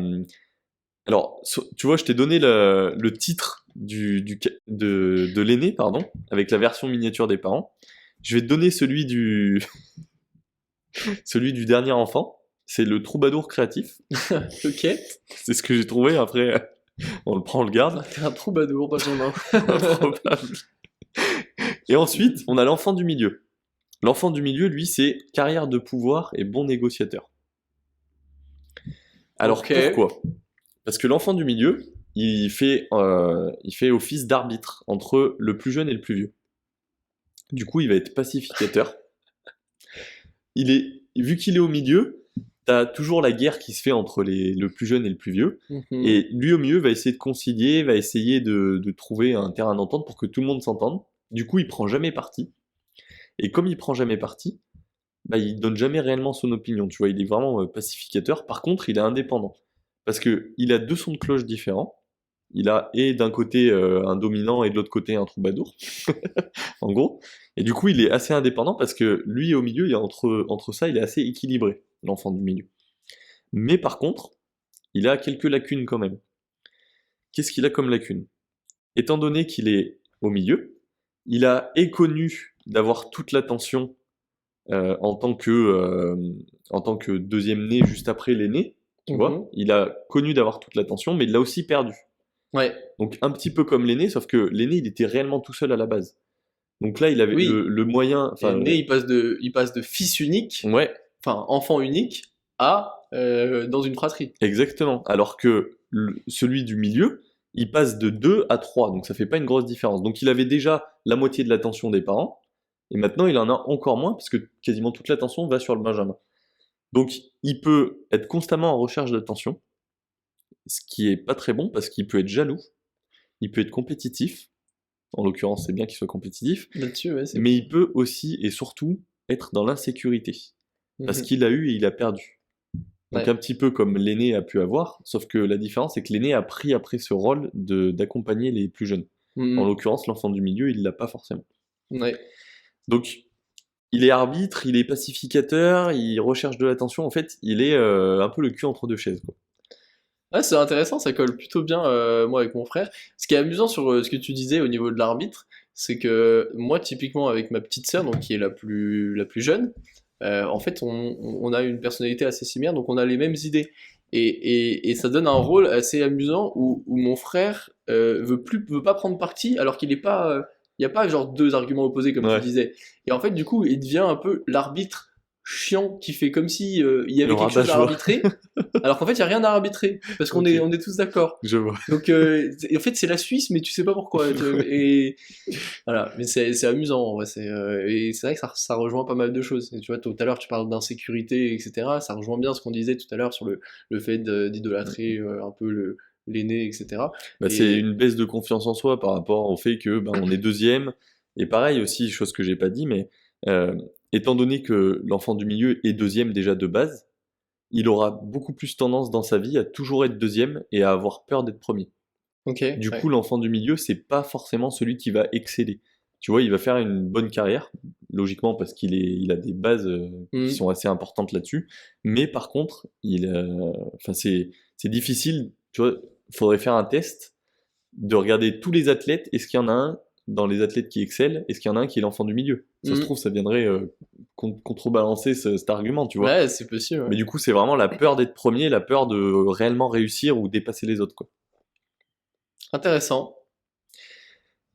Alors, tu vois, je t'ai donné le titre de l'aîné, pardon, avec la version miniature des parents. Je vais te donner celui du dernier enfant. C'est le troubadour créatif. ok. C'est ce que j'ai trouvé. Après, on le prend, on le garde. T'es un troubadour, Benjamin. Improbable. Et ensuite, on a l'enfant du milieu. L'enfant du milieu, lui, c'est carrière de pouvoir et bon négociateur. Alors Ok. pourquoi? Parce que l'enfant du milieu, il fait office d'arbitre entre le plus jeune et le plus vieux. Du coup, il va être pacificateur. Vu qu'il est au milieu, t'as toujours la guerre qui se fait entre le plus jeune et le plus vieux. Mhm. Et lui, au milieu, va essayer de concilier, va essayer de trouver un terrain d'entente pour que tout le monde s'entende. Du coup, il prend jamais parti. Et comme il prend jamais parti, bah, il donne jamais réellement son opinion. Tu vois, il est vraiment pacificateur. Par contre, il est indépendant. Parce que il a deux sons de cloche différents. Il a et d'un côté un dominant et de l'autre côté un troubadour, en gros. Et du coup, il est assez indépendant parce que lui, au milieu, entre ça, il est assez équilibré, l'enfant du milieu. Mais par contre, il a quelques lacunes quand même. Qu'est-ce qu'il a comme lacune? Étant donné qu'il est au milieu, il a est connu d'avoir toute l'attention euh, en tant que euh, en tant que deuxième né juste après l'aîné, tu vois. Mhm. Il a connu d'avoir toute l'attention, mais il l'a aussi perdu. Ouais. Donc un petit peu comme l'aîné, sauf que l'aîné, il était réellement tout seul à la base. Donc là, il avait Oui. le moyen, Et enfin, né, il passe de fils unique, ouais, enfin enfant unique, à dans une fratrie. exactement. Alors que celui du milieu, il passe de 2 à 3, donc ça fait pas une grosse différence. Donc il avait déjà la moitié de l'attention des parents, et maintenant il en a encore moins, parce que quasiment toute l'attention va sur le benjamin. Donc il peut être constamment en recherche d'attention, ce qui est pas très bon, parce qu'il peut être jaloux, il peut être compétitif, En l'occurrence, c'est bien qu'il soit compétitif. Là-dessus, ouais, c'est Mais il peut aussi et surtout être dans l'insécurité. Parce Mhm. qu'il a eu et il a perdu. Donc Ouais. un petit peu comme l'aîné a pu avoir, sauf que la différence, c'est que l'aîné a pris après ce rôle d'accompagner les plus jeunes. En Mhm. l'occurrence, l'enfant du milieu, il l'a pas forcément. Ouais. Donc, il est arbitre, il est pacificateur, il recherche de l'attention. En fait, il est un peu le cul entre deux chaises, quoi. Ah, c'est intéressant, ça colle plutôt bien, moi, avec mon frère. Ce qui est amusant sur ce que tu disais au niveau de l'arbitre, c'est que moi, typiquement, avec ma petite sœur, donc qui est la plus jeune, en fait, on a une personnalité assez similaire, donc on a les mêmes idées. Et ça donne un rôle assez amusant où mon frère veut pas prendre parti, alors qu'il est pas. Il n'y a pas genre deux arguments opposés, comme tu Ouais, disais. Et en fait, du coup, il devient un peu l'arbitre chiant qui fait comme si il y le avait quelque chose à rabat-joie, arbitrer. Alors qu'en fait, il n'y a rien à arbitrer, parce qu'on ok, est, on est tous d'accord. je vois. Donc, en fait, c'est la Suisse, mais tu sais pas pourquoi. Et voilà, mais c'est amusant, en vrai. Et c'est vrai que ça rejoint pas mal de choses. Et tu vois, tout à l'heure, tu parles d'insécurité, etc. Ça rejoint bien ce qu'on disait tout à l'heure sur le fait d'idolâtrer un peu l'aîné, etc. Bah, c'est Et une baisse de confiance en soi par rapport au fait que bah, on est deuxième. Et pareil aussi, chose que j'ai pas dit, mais euh, étant donné que l'enfant du milieu est deuxième déjà de base, il aura beaucoup plus tendance dans sa vie à toujours être deuxième et à avoir peur d'être premier. ok, Du coup, ouais. l'enfant du milieu, c'est pas forcément celui qui va exceller. Tu vois, il va faire une bonne carrière, logiquement parce il a des bases qui Hmm. sont assez importantes là-dessus. Mais par contre, enfin, c'est difficile. Tu vois, il faudrait faire un test de regarder tous les athlètes. Est-ce qu'il y en a un dans les athlètes qui excellent? Est-ce qu'il y en a un qui est l'enfant du milieu? Ça se Hmm. trouve, ça viendrait contrebalancer cet argument, tu vois. Ouais, c'est possible, ouais. Mais du coup, c'est vraiment la peur d'être premier, la peur de réellement réussir ou dépasser les autres, quoi. Intéressant.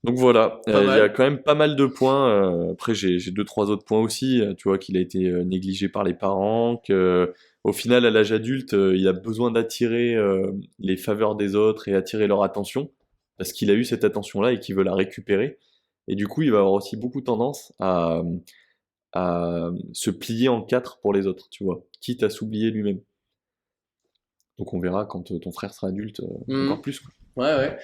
Donc voilà, Pas il y a mal. quand même pas mal de points. Après, j'ai deux, trois autres points aussi. Tu vois qu'il a été négligé par les parents, que au final, à l'âge adulte, il a besoin d'attirer les faveurs des autres et attirer leur attention, parce qu'il a eu cette attention-là et qu'il veut la récupérer. Et du coup, il va avoir aussi beaucoup tendance à se plier en quatre pour les autres, tu vois, quitte à s'oublier lui-même. Donc on verra quand ton frère sera adulte Hmm. encore plus, quoi. Ouais, ouais.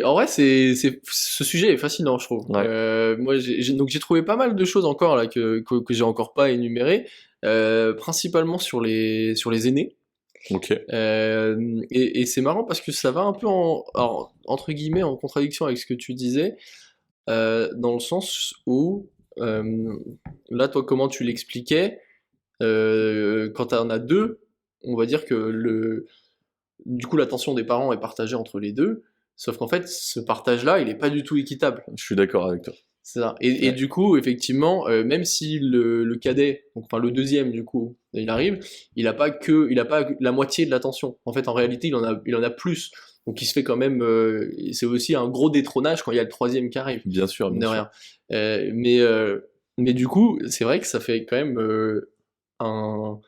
En vrai, ce sujet est fascinant, je trouve. Ouais, Moi, donc j'ai trouvé pas mal de choses encore là que j'ai encore pas énumérées, principalement sur les aînés. ok. Et c'est marrant parce que ça va un peu alors, entre guillemets en contradiction avec ce que tu disais, dans le sens où là, toi, comment tu l'expliquais, quand t'en as deux, on va dire que du coup, l'attention des parents est partagée entre les deux, sauf qu'en fait, ce partage-là, il est pas du tout équitable. Je suis d'accord avec toi. C'est ça. Et Ouais. du coup, effectivement, même si le cadet, donc, enfin le deuxième du coup, il arrive, il a pas la moitié de l'attention. En fait, en réalité, il en a plus. Donc, il se fait quand même. C'est aussi un gros détrônage quand il y a le troisième qui arrive, Bien sûr, mine bien de sûr. rien. Mais du coup, c'est vrai que ça fait quand même un,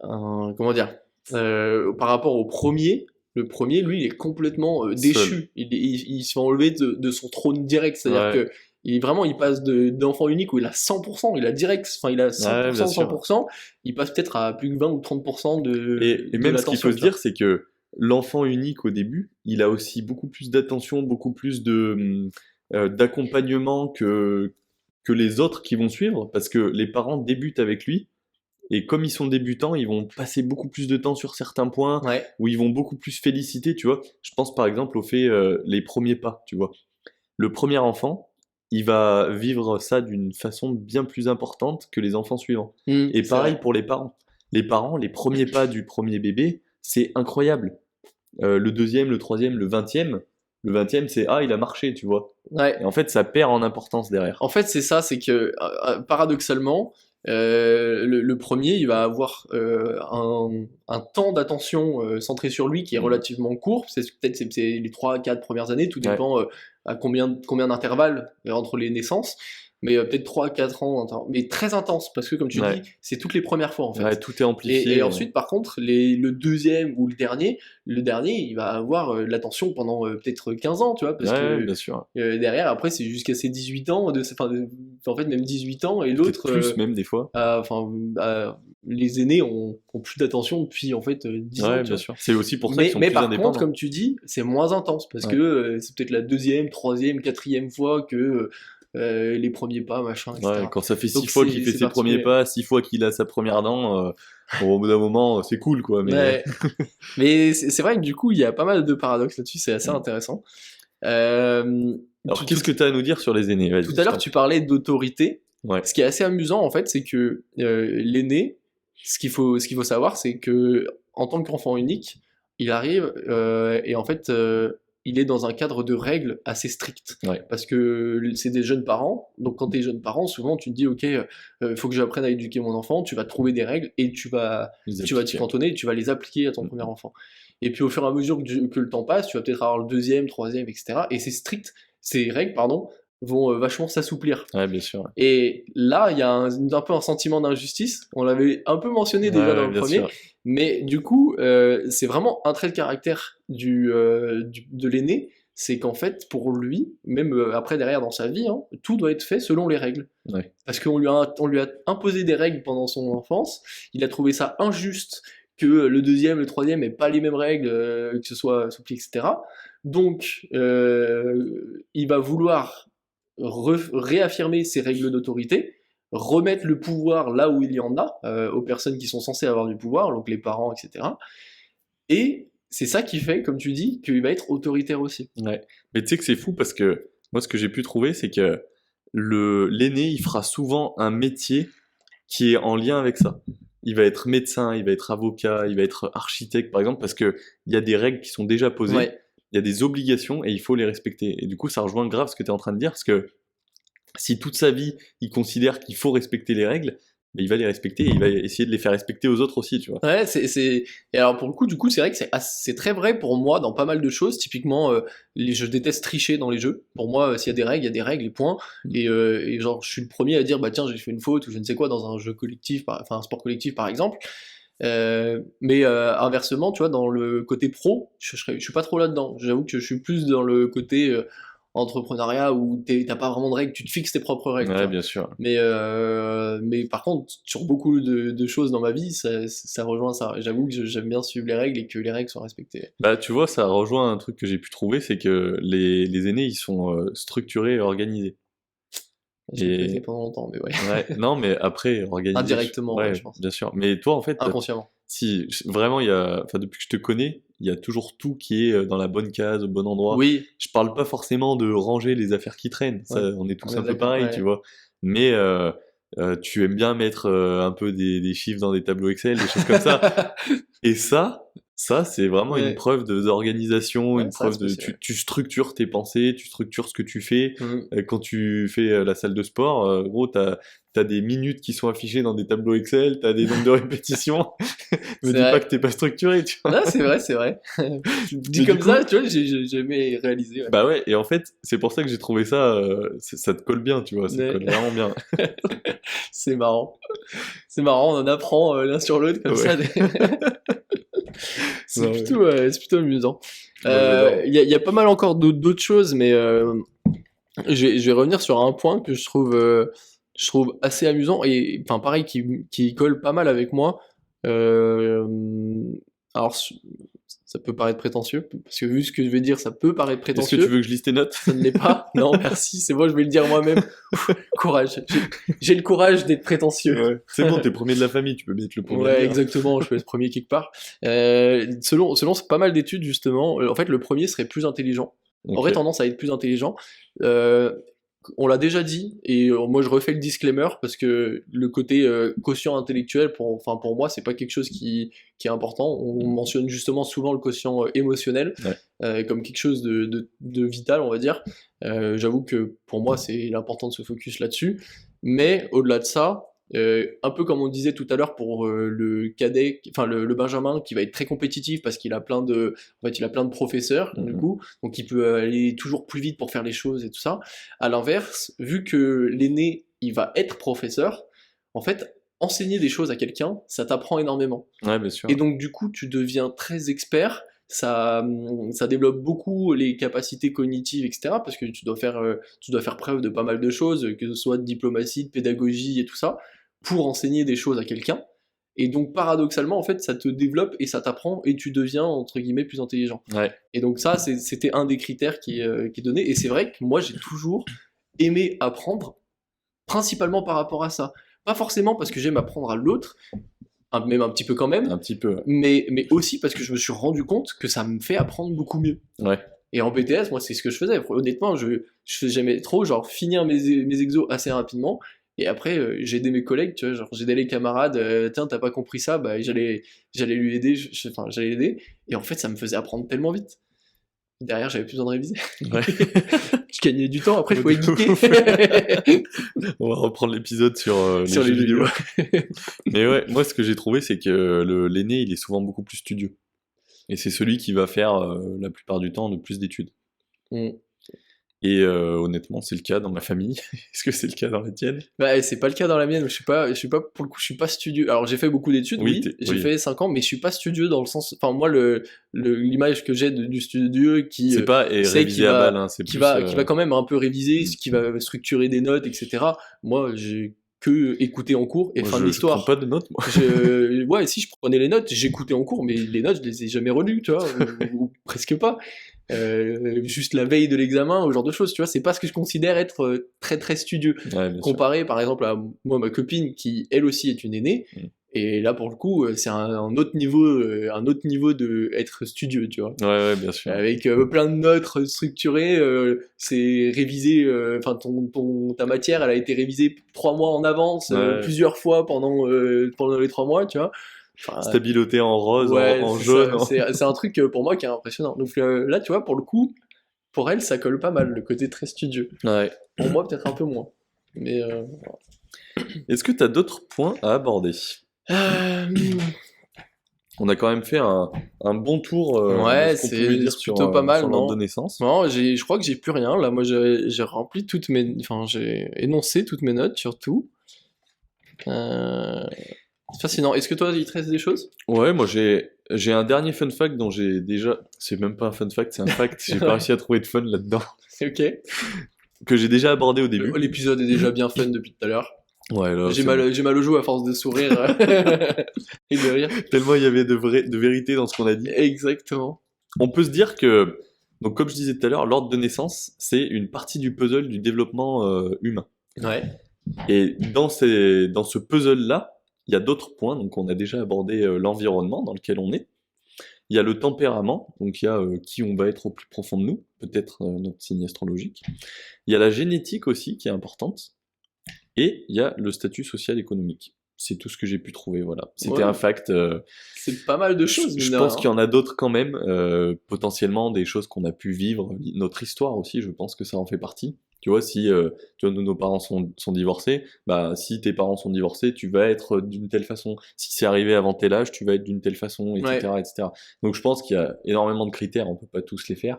comment dire, par rapport au premier, le premier, lui, il est complètement Seul. déchu. Il se fait enlever de son trône direct. C'est-à-dire Ouais, que il passe d'enfant unique où il a 100%, il a direct, enfin, il a ouais, bien 100%, sûr. 100%, il passe peut-être à plus que 20 ou 30% Et de même ce qu'il faut l'attention, se tu vois. dire, c'est que l'enfant unique au début, il a aussi beaucoup plus d'attention, beaucoup plus d'accompagnement que les autres qui vont suivre, parce que les parents débutent avec lui, et comme ils sont débutants, ils vont passer beaucoup plus de temps sur certains points, Ouais. où ils vont beaucoup plus féliciter, tu vois. Je pense par exemple au fait les premiers pas, tu vois. Le premier enfant, il va vivre ça d'une façon bien plus importante que les enfants suivants. Et C'est pareil vrai. pour les parents. Les parents, les premiers pas du premier bébé, c'est incroyable. Le deuxième, le troisième, le vingtième, c'est ah, il a marché, tu vois. Ouais. Et en fait, ça perd en importance derrière. En fait, c'est ça, c'est que paradoxalement, le premier, il va avoir un temps d'attention centré sur lui qui est Mm. relativement court. C'est les 3-4 premières années, tout Ouais, dépend à combien d'intervalles entre les naissances. mais peut-être 3-4 ans, mais très intense, parce que comme tu Ouais. dis, c'est toutes les premières fois en fait. Ouais, tout est amplifié. Et ensuite, par contre, le deuxième ou le dernier, il va avoir l'attention pendant peut-être 15 ans, tu vois, parce Ouais, que bien sûr. derrière, après, c'est jusqu'à ses 18 ans, en fait, même 18 ans, et Peut-être l'autre, plus même des fois. enfin, les aînés ont plus d'attention depuis, en fait, 10 ans, Ouais, tu bien vois. sûr. C'est aussi pour ça qu'ils sont Mais plus par contre, indépendants. comme tu dis, c'est moins intense, parce Ouais. que c'est peut-être la deuxième, troisième, quatrième fois que les premiers pas, machin, Ouais, etc. quand ça fait 6 Donc fois qu'il fait c'est ses premiers particulier. pas, 6 fois qu'il a sa première dent, bon, au bout d'un moment, c'est cool, quoi, mais... Ouais. Mais c'est vrai que du coup, il y a pas mal de paradoxes là-dessus, c'est assez Mm. intéressant. Euh, Alors, qu'est-ce que tu as à nous dire sur les aînés? tout Vas-y, à je l'heure, t'en tu prie. parlais d'autorité. Ouais, Ce qui est assez amusant, en fait, c'est que l'aîné, ce qu'il faut savoir, c'est que en tant qu'enfant unique, il arrive et en fait, il est dans un cadre de règles assez strict. ouais, Parce que c'est des jeunes parents, donc quand tu es jeune parent, souvent tu te dis, ok, il faut que j'apprenne à éduquer mon enfant, tu vas trouver des règles et les tu vas t'y appliquer. cantonner et tu vas les appliquer à ton premier enfant. Et puis au fur et à mesure que le temps passe, tu vas peut-être avoir le deuxième, troisième, etc. Et ces règles, pardon, vont vachement s'assouplir. Ouais, bien sûr. Et là, il y a un peu un sentiment d'injustice. On l'avait un peu mentionné Ouais, déjà dans ouais, le bien premier, sûr. mais du coup, c'est vraiment un trait de caractère de l'aîné. C'est qu'en fait, pour lui, même après derrière dans sa vie, hein, tout doit être fait selon les règles. Ouais, Parce qu'on lui a imposé des règles pendant son enfance. Il a trouvé ça injuste que le deuxième, le troisième n'aient pas les mêmes règles, que ce soit soupli, etc. Donc, il va vouloir réaffirmer ses règles d'autorité, remettre le pouvoir là où il y en a, aux personnes qui sont censées avoir du pouvoir, donc les parents, etc. Et c'est ça qui fait, comme tu dis, qu'il va être autoritaire aussi. ouais. Mais tu sais que c'est fou parce que moi, ce que j'ai pu trouver, c'est que l'aîné, il fera souvent un métier qui est en lien avec ça. Il va être médecin, il va être avocat, il va être architecte, par exemple, parce que il y a des règles qui sont déjà posées, Ouais, il y a des obligations et il faut les respecter. Et du coup, ça rejoint grave ce que tu es en train de dire, parce que si toute sa vie, il considère qu'il faut respecter les règles, ben, il va les respecter et il va essayer de les faire respecter aux autres aussi, tu vois. ouais, Et alors pour le coup, du coup, c'est vrai que c'est très vrai pour moi dans pas mal de choses. Typiquement, je déteste tricher dans les jeux. Pour moi, s'il y a des règles, il y a des règles, et point. Et genre, je suis le premier à dire, bah tiens, j'ai fait une faute ou je ne sais quoi dans un jeu collectif, enfin un sport collectif par exemple. Mais inversement, tu vois, dans le côté pro, je suis pas trop là-dedans. J'avoue que je suis plus dans le côté entrepreneuriat où t'as pas vraiment de règles, tu te fixes tes propres règles, tu Ouais, vois. bien sûr. Mais par contre, sur beaucoup de choses dans ma vie, ça rejoint ça. J'avoue que j'aime bien suivre les règles et que les règles soient respectées. Bah, tu vois, ça rejoint un truc que j'ai pu trouver, c'est que les aînés, ils sont structurés et organisés. J'ai pas été Et pendant longtemps, mais ouais. ouais, non, mais après, organisés, Indirectement, ouais, ouais, je pense. bien sûr. Mais toi, en fait, Inconsciemment. si vraiment, enfin, depuis que je te connais, il y a toujours tout qui est dans la bonne case, au bon endroit. Oui, Je parle pas forcément de ranger les affaires qui traînent, ça, ouais, on est tous on est un peu d'accord. pareil, tu Ouais. vois. Mais tu aimes bien mettre un peu des chiffres dans des tableaux Excel, des choses comme ça. Et ça, c'est vraiment une Ouais, preuve d'organisation, ouais, une ça preuve reste de, possible. tu structures tes pensées, tu structures ce que tu fais. Mm. Quand tu fais la salle de sport, gros, t'as des minutes qui sont affichées dans des tableaux Excel, t'as des nombres de répétitions. Me C'est dis pas que vrai. t'es pas structuré, tu vois. Non, c'est vrai, c'est vrai. Dit Mais du comme coup, ça, tu vois, j'ai jamais réalisé. Ouais. bah ouais, et en fait, c'est pour ça que j'ai trouvé ça, ça te colle bien, tu vois, ça te Ouais. colle vraiment bien. C'est marrant. C'est marrant, on en apprend l'un sur l'autre comme Ouais, ça. non, ouais. C'est plutôt amusant. Moi j'adore. Il y a pas mal encore d'autres choses, mais je vais revenir sur un point que je trouve assez amusant et enfin pareil qui colle pas mal avec moi. Euh, alors ça peut paraître prétentieux parce que vu ce que je vais dire, ça peut paraître Est-ce que tu prétentieux. veux que je lise tes notes? Ça ne l'est pas. Non, merci. C'est bon, je vais le dire moi-même. Courage. J'ai le courage d'être prétentieux. Ouais. C'est bon, t'es premier de la famille, tu peux bien être le premier à le Ouais, dire. exactement, je peux être premier quelque part. Selon pas mal d'études, justement, en fait, le premier serait plus intelligent, aurait Ok. tendance à être plus intelligent. Euh, on l'a déjà dit, et moi je refais le disclaimer, parce que le côté quotient intellectuel, enfin, pour moi, c'est pas quelque chose qui est important. On mentionne justement souvent le quotient émotionnel Ouais. comme quelque chose de vital, on va dire. J'avoue que pour moi, c'est important de se focus là-dessus. Mais au-delà de ça, Un peu comme on disait tout à l'heure pour le cadet, enfin le Benjamin qui va être très compétitif parce qu'il a il a plein de professeurs du coup, donc il peut aller toujours plus vite pour faire les choses et tout ça. À l'inverse, vu que l'aîné il va être professeur, en fait enseigner des choses à quelqu'un, ça t'apprend énormément. Ouais, bien sûr. Et donc du coup tu deviens très expert. Ça développe beaucoup les capacités cognitives, etc. Parce que tu dois faire preuve de pas mal de choses, que ce soit de diplomatie, de pédagogie et tout ça, pour enseigner des choses à quelqu'un. Et donc paradoxalement, en fait, ça te développe et ça t'apprend et tu deviens, entre guillemets, plus intelligent. Ouais. Et donc ça, c'était un des critères qui est donné. Et c'est vrai que moi, j'ai toujours aimé apprendre, principalement par rapport à ça. Pas forcément parce que j'aime apprendre à l'autre, même un petit peu quand même, Un petit peu. mais aussi parce que je me suis rendu compte que ça me fait apprendre beaucoup mieux. Ouais. Et en BTS, moi, c'est ce que je faisais. Honnêtement, j'aimais trop, genre, finir mes exos assez rapidement. Et après, j'aidais mes collègues, tu vois, genre, j'aidais les camarades, tiens, t'as pas compris ça, bah, j'allais lui aider, enfin, j'allais l'aider. Et en fait, ça me faisait apprendre tellement vite. Derrière, j'avais plus besoin de réviser. Ouais. Je gagnais du temps, après, il faut éduquer. On va reprendre l'épisode sur Sur les jeux vidéo. vidéos. Mais ouais, moi, ce que j'ai trouvé, c'est que l'aîné, il est souvent beaucoup plus studieux. Et c'est celui qui va faire, la plupart du temps, le plus d'études. Mm. Et honnêtement, c'est le cas dans ma famille. Est-ce que c'est le cas dans la tienne? Bah, c'est pas le cas dans la mienne, je suis pas, pour le coup, je suis pas studieux. Alors, j'ai fait beaucoup d'études, Oui, oui, j'ai oui. fait 5 ans, mais je suis pas studieux dans le sens, enfin, moi, l'image que j'ai du studieux qui, C'est pas révisé à balle, hein, c'est qui plus... qui va quand même un peu réviser, qui va structurer des notes, etc. Moi, j'ai que écouté en cours et moi, fin de je l'histoire. prends pas de notes, moi. Ouais, si je prenais les notes, j'écoutais en cours, mais les notes, je les ai jamais relues, tu vois, ou presque pas. Juste la veille de l'examen, ce genre de choses, tu vois, c'est pas ce que je considère être très très studieux. Ouais, bien sûr. Comparé par exemple à moi, ma copine, qui elle aussi est une aînée, et là pour le coup, c'est un autre niveau de être studieux, tu vois. Ouais, bien sûr. Avec plein de notes structurées, c'est révisé, enfin ta matière, elle a été révisée 3 mois en avance, Ouais. plusieurs fois pendant les 3 mois, tu vois. Enfin, Stabiloté en rose, ouais, en c'est jaune. ça, c'est un truc pour moi qui est impressionnant. Donc là, tu vois, pour le coup, pour elle, ça colle pas mal, le côté très studieux. Ouais. Pour moi, peut-être un peu moins. Mais Est-ce que tu as d'autres points à aborder? On a quand même fait un bon tour de ouais, ce qu'on pouvait dire c'est sur, plutôt pas mal, sur l'ordre non? de naissance. Non, je crois que j'ai plus rien. Là, moi, j'ai rempli toutes mes, enfin, j'ai énoncé toutes mes notes, surtout. C'est fascinant. Est-ce que toi, il te reste des choses? Ouais, moi j'ai un dernier fun fact dont j'ai déjà... C'est même pas un fun fact, c'est un fact. J'ai pas réussi à trouver de fun là-dedans. Ok. Que j'ai déjà abordé au début. L'épisode est déjà bien fun depuis tout à l'heure. Ouais, là, J'ai mal au joues à force de sourire et de rire. tellement il y avait de vérité dans ce qu'on a dit. Exactement. On peut se dire que, donc comme je disais tout à l'heure, l'ordre de naissance, c'est une partie du puzzle du développement humain. Ouais. Et dans ce puzzle-là, il y a d'autres points. Donc on a déjà abordé l'environnement dans lequel on est. Il y a le tempérament, donc il y a qui on va être au plus profond de nous, peut-être notre signe astrologique. Il y a la génétique aussi qui est importante. Et il y a le statut social économique. C'est tout ce que j'ai pu trouver, voilà. C'était un fact. C'est pas mal de choses. Je pense qu'il y en a d'autres quand même, potentiellement des choses qu'on a pu vivre, notre histoire aussi, je pense que ça en fait partie. Tu vois, si tu vois, nos parents sont divorcés, bah si tes parents sont divorcés, tu vas être d'une telle façon. Si c'est arrivé avant tel âge, tu vas être d'une telle façon, etc., etc. Donc je pense qu'il y a énormément de critères, on peut pas tous les faire,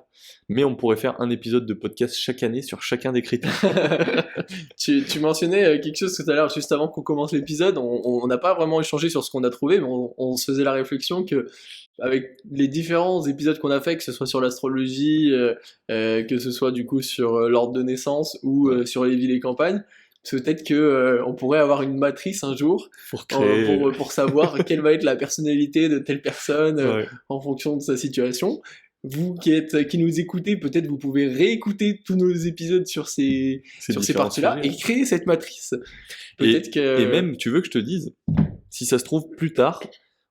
mais on pourrait faire un épisode de podcast chaque année sur chacun des critères. Tu mentionnais quelque chose tout à l'heure, juste avant qu'on commence l'épisode, on n'a pas vraiment échangé sur ce qu'on a trouvé, mais on se faisait la réflexion que avec les différents épisodes qu'on a fait, que ce soit sur l'astrologie, que ce soit du coup sur l'ordre de naissance ou sur les villes et campagnes, peut-être que on pourrait avoir une matrice un jour pour savoir quelle va être la personnalité de telle personne en fonction de sa situation. Vous qui nous écoutez, peut-être vous pouvez réécouter tous nos épisodes sur ces parties-là et créer cette matrice. Peut-être et même, tu veux que je te dise, si ça se trouve plus tard,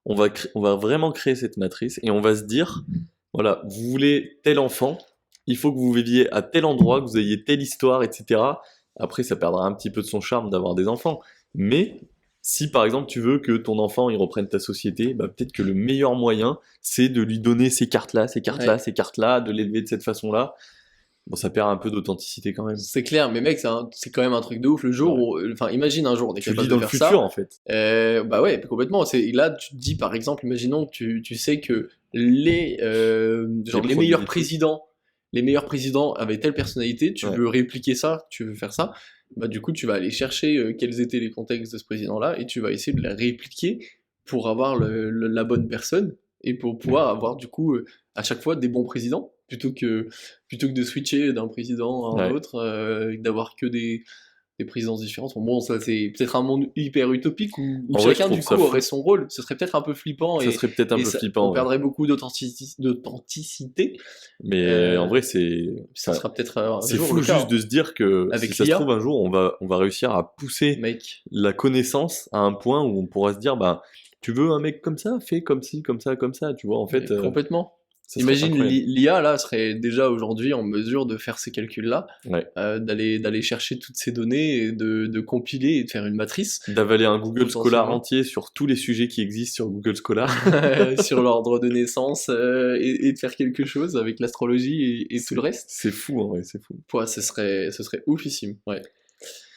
on va vraiment créer cette matrice et on va se dire, voilà, vous voulez tel enfant, il faut que vous viviez à tel endroit, que vous ayez telle histoire, etc. Après, ça perdra un petit peu de son charme d'avoir des enfants. Mais si par exemple tu veux que ton enfant il reprenne ta société, bah, peut-être que le meilleur moyen, c'est de lui donner ces cartes-là, ces cartes-là, ces cartes-là, de l'élever de cette façon-là. Bon, ça perd un peu d'authenticité quand même. C'est clair, mais mec, c'est quand même un truc de ouf. Le jour où, enfin, imagine un jour, on est Tu capable vis de dans le faire futur ça. en fait. Bah ouais, complètement. Là, tu te dis, par exemple, imaginons que tu sais que genre, les meilleurs présidents, avaient telle personnalité, tu Ouais. veux répliquer ça, tu veux faire ça, bah du coup, tu vas aller chercher quels étaient les contextes de ce président-là, et tu vas essayer de la répliquer pour avoir la bonne personne, et pour pouvoir avoir, du coup, à chaque fois, des bons présidents, plutôt que de switcher d'un président à un Ouais. autre, d'avoir que des présidences différentes. Bon, ça c'est peut-être un monde hyper utopique où En vrai, je chacun trouve du ça coup fou. aurait son rôle. Ce serait peut-être un peu flippant Ça serait peut-être un peu on flippant, ouais. perdrait beaucoup d'authenticité. Mais en vrai, c'est Ça enfin, sera peut-être un c'est jour fou le cas, juste de se dire que avec si ça se l'IA. trouve un jour, on va réussir à pousser Mec. la connaissance à un point où on pourra se dire, bah, tu veux un mec comme ça, fais comme ci, comme ça, tu vois, en fait, Complètement. ça serait Imagine incroyable. l'IA là serait déjà aujourd'hui en mesure de faire ces calculs-là, Ouais. d'aller chercher toutes ces données et de compiler et de faire une matrice D'avaler un Google Scholar potentiellement entier sur tous les sujets qui existent sur Google Scholar. sur l'ordre de naissance et de faire quelque chose avec l'astrologie et tout le reste. C'est fou, en vrai, c'est fou. Ouais, ce serait oufissime. Ouais.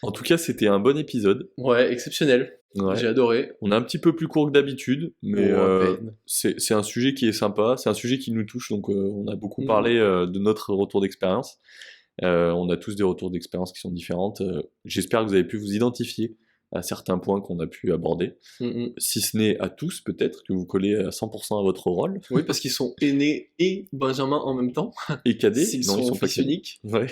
En tout cas, c'était un bon épisode. Ouais, exceptionnel. Ouais. J'ai adoré. On est un petit peu plus court que d'habitude, mais Oh, à peine. c'est un sujet qui est sympa, c'est un sujet qui nous touche, donc on a beaucoup Mhm. parlé de notre retour d'expérience. On a tous des retours d'expérience qui sont différentes. J'espère que vous avez pu vous identifier à certains points qu'on a pu aborder. Mhm. Si ce n'est à tous, peut-être, que vous collez à 100% à votre rôle. Oui, parce qu'ils sont aînés et Benjamin en même temps. Et cadet, S'ils non, ils sont sont pas fils cadets. uniques. Ouais.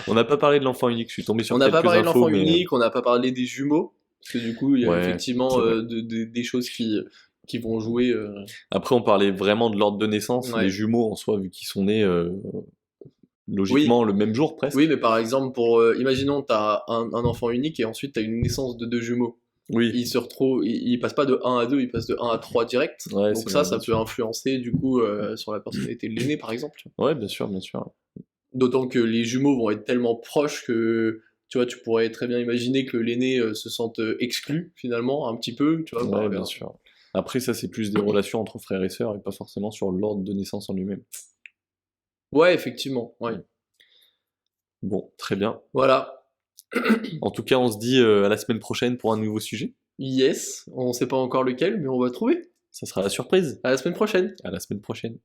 On n'a pas parlé de l'enfant unique, je suis tombé sur On n'a pas quelques parlé de infos, l'enfant mais unique, on n'a pas parlé des jumeaux. Parce que du coup, il y a ouais, effectivement c'est vrai. des choses qui vont jouer. Après, on parlait vraiment de l'ordre de naissance, Ouais. les jumeaux en soi, vu qu'ils sont nés Oui. logiquement le même jour presque. Oui, mais par exemple, imaginons, t'as un enfant unique et ensuite t'as une naissance de 2 jumeaux. Oui, Ils se retrouvent, ils passent pas de 1 à 2, ils passent de 1 à 3 direct. ouais, Donc c'est ça vrai, bien peut sûr. influencer du coup sur la personnalité de l'aîné par exemple. Ouais, bien sûr, bien sûr. D'autant que les jumeaux vont être tellement proches que tu vois, tu pourrais très bien imaginer que l'aîné se sente exclu finalement un petit peu, tu vois. Ouais, bien sûr. Après, ça, c'est plus des relations entre frères et sœurs et pas forcément sur l'ordre de naissance en lui-même. Ouais, effectivement. Ouais. Bon, très bien. Voilà. En tout cas, on se dit à la semaine prochaine pour un nouveau sujet. Yes, on sait pas encore lequel, mais on va trouver. Ça sera la surprise. À la semaine prochaine. À la semaine prochaine.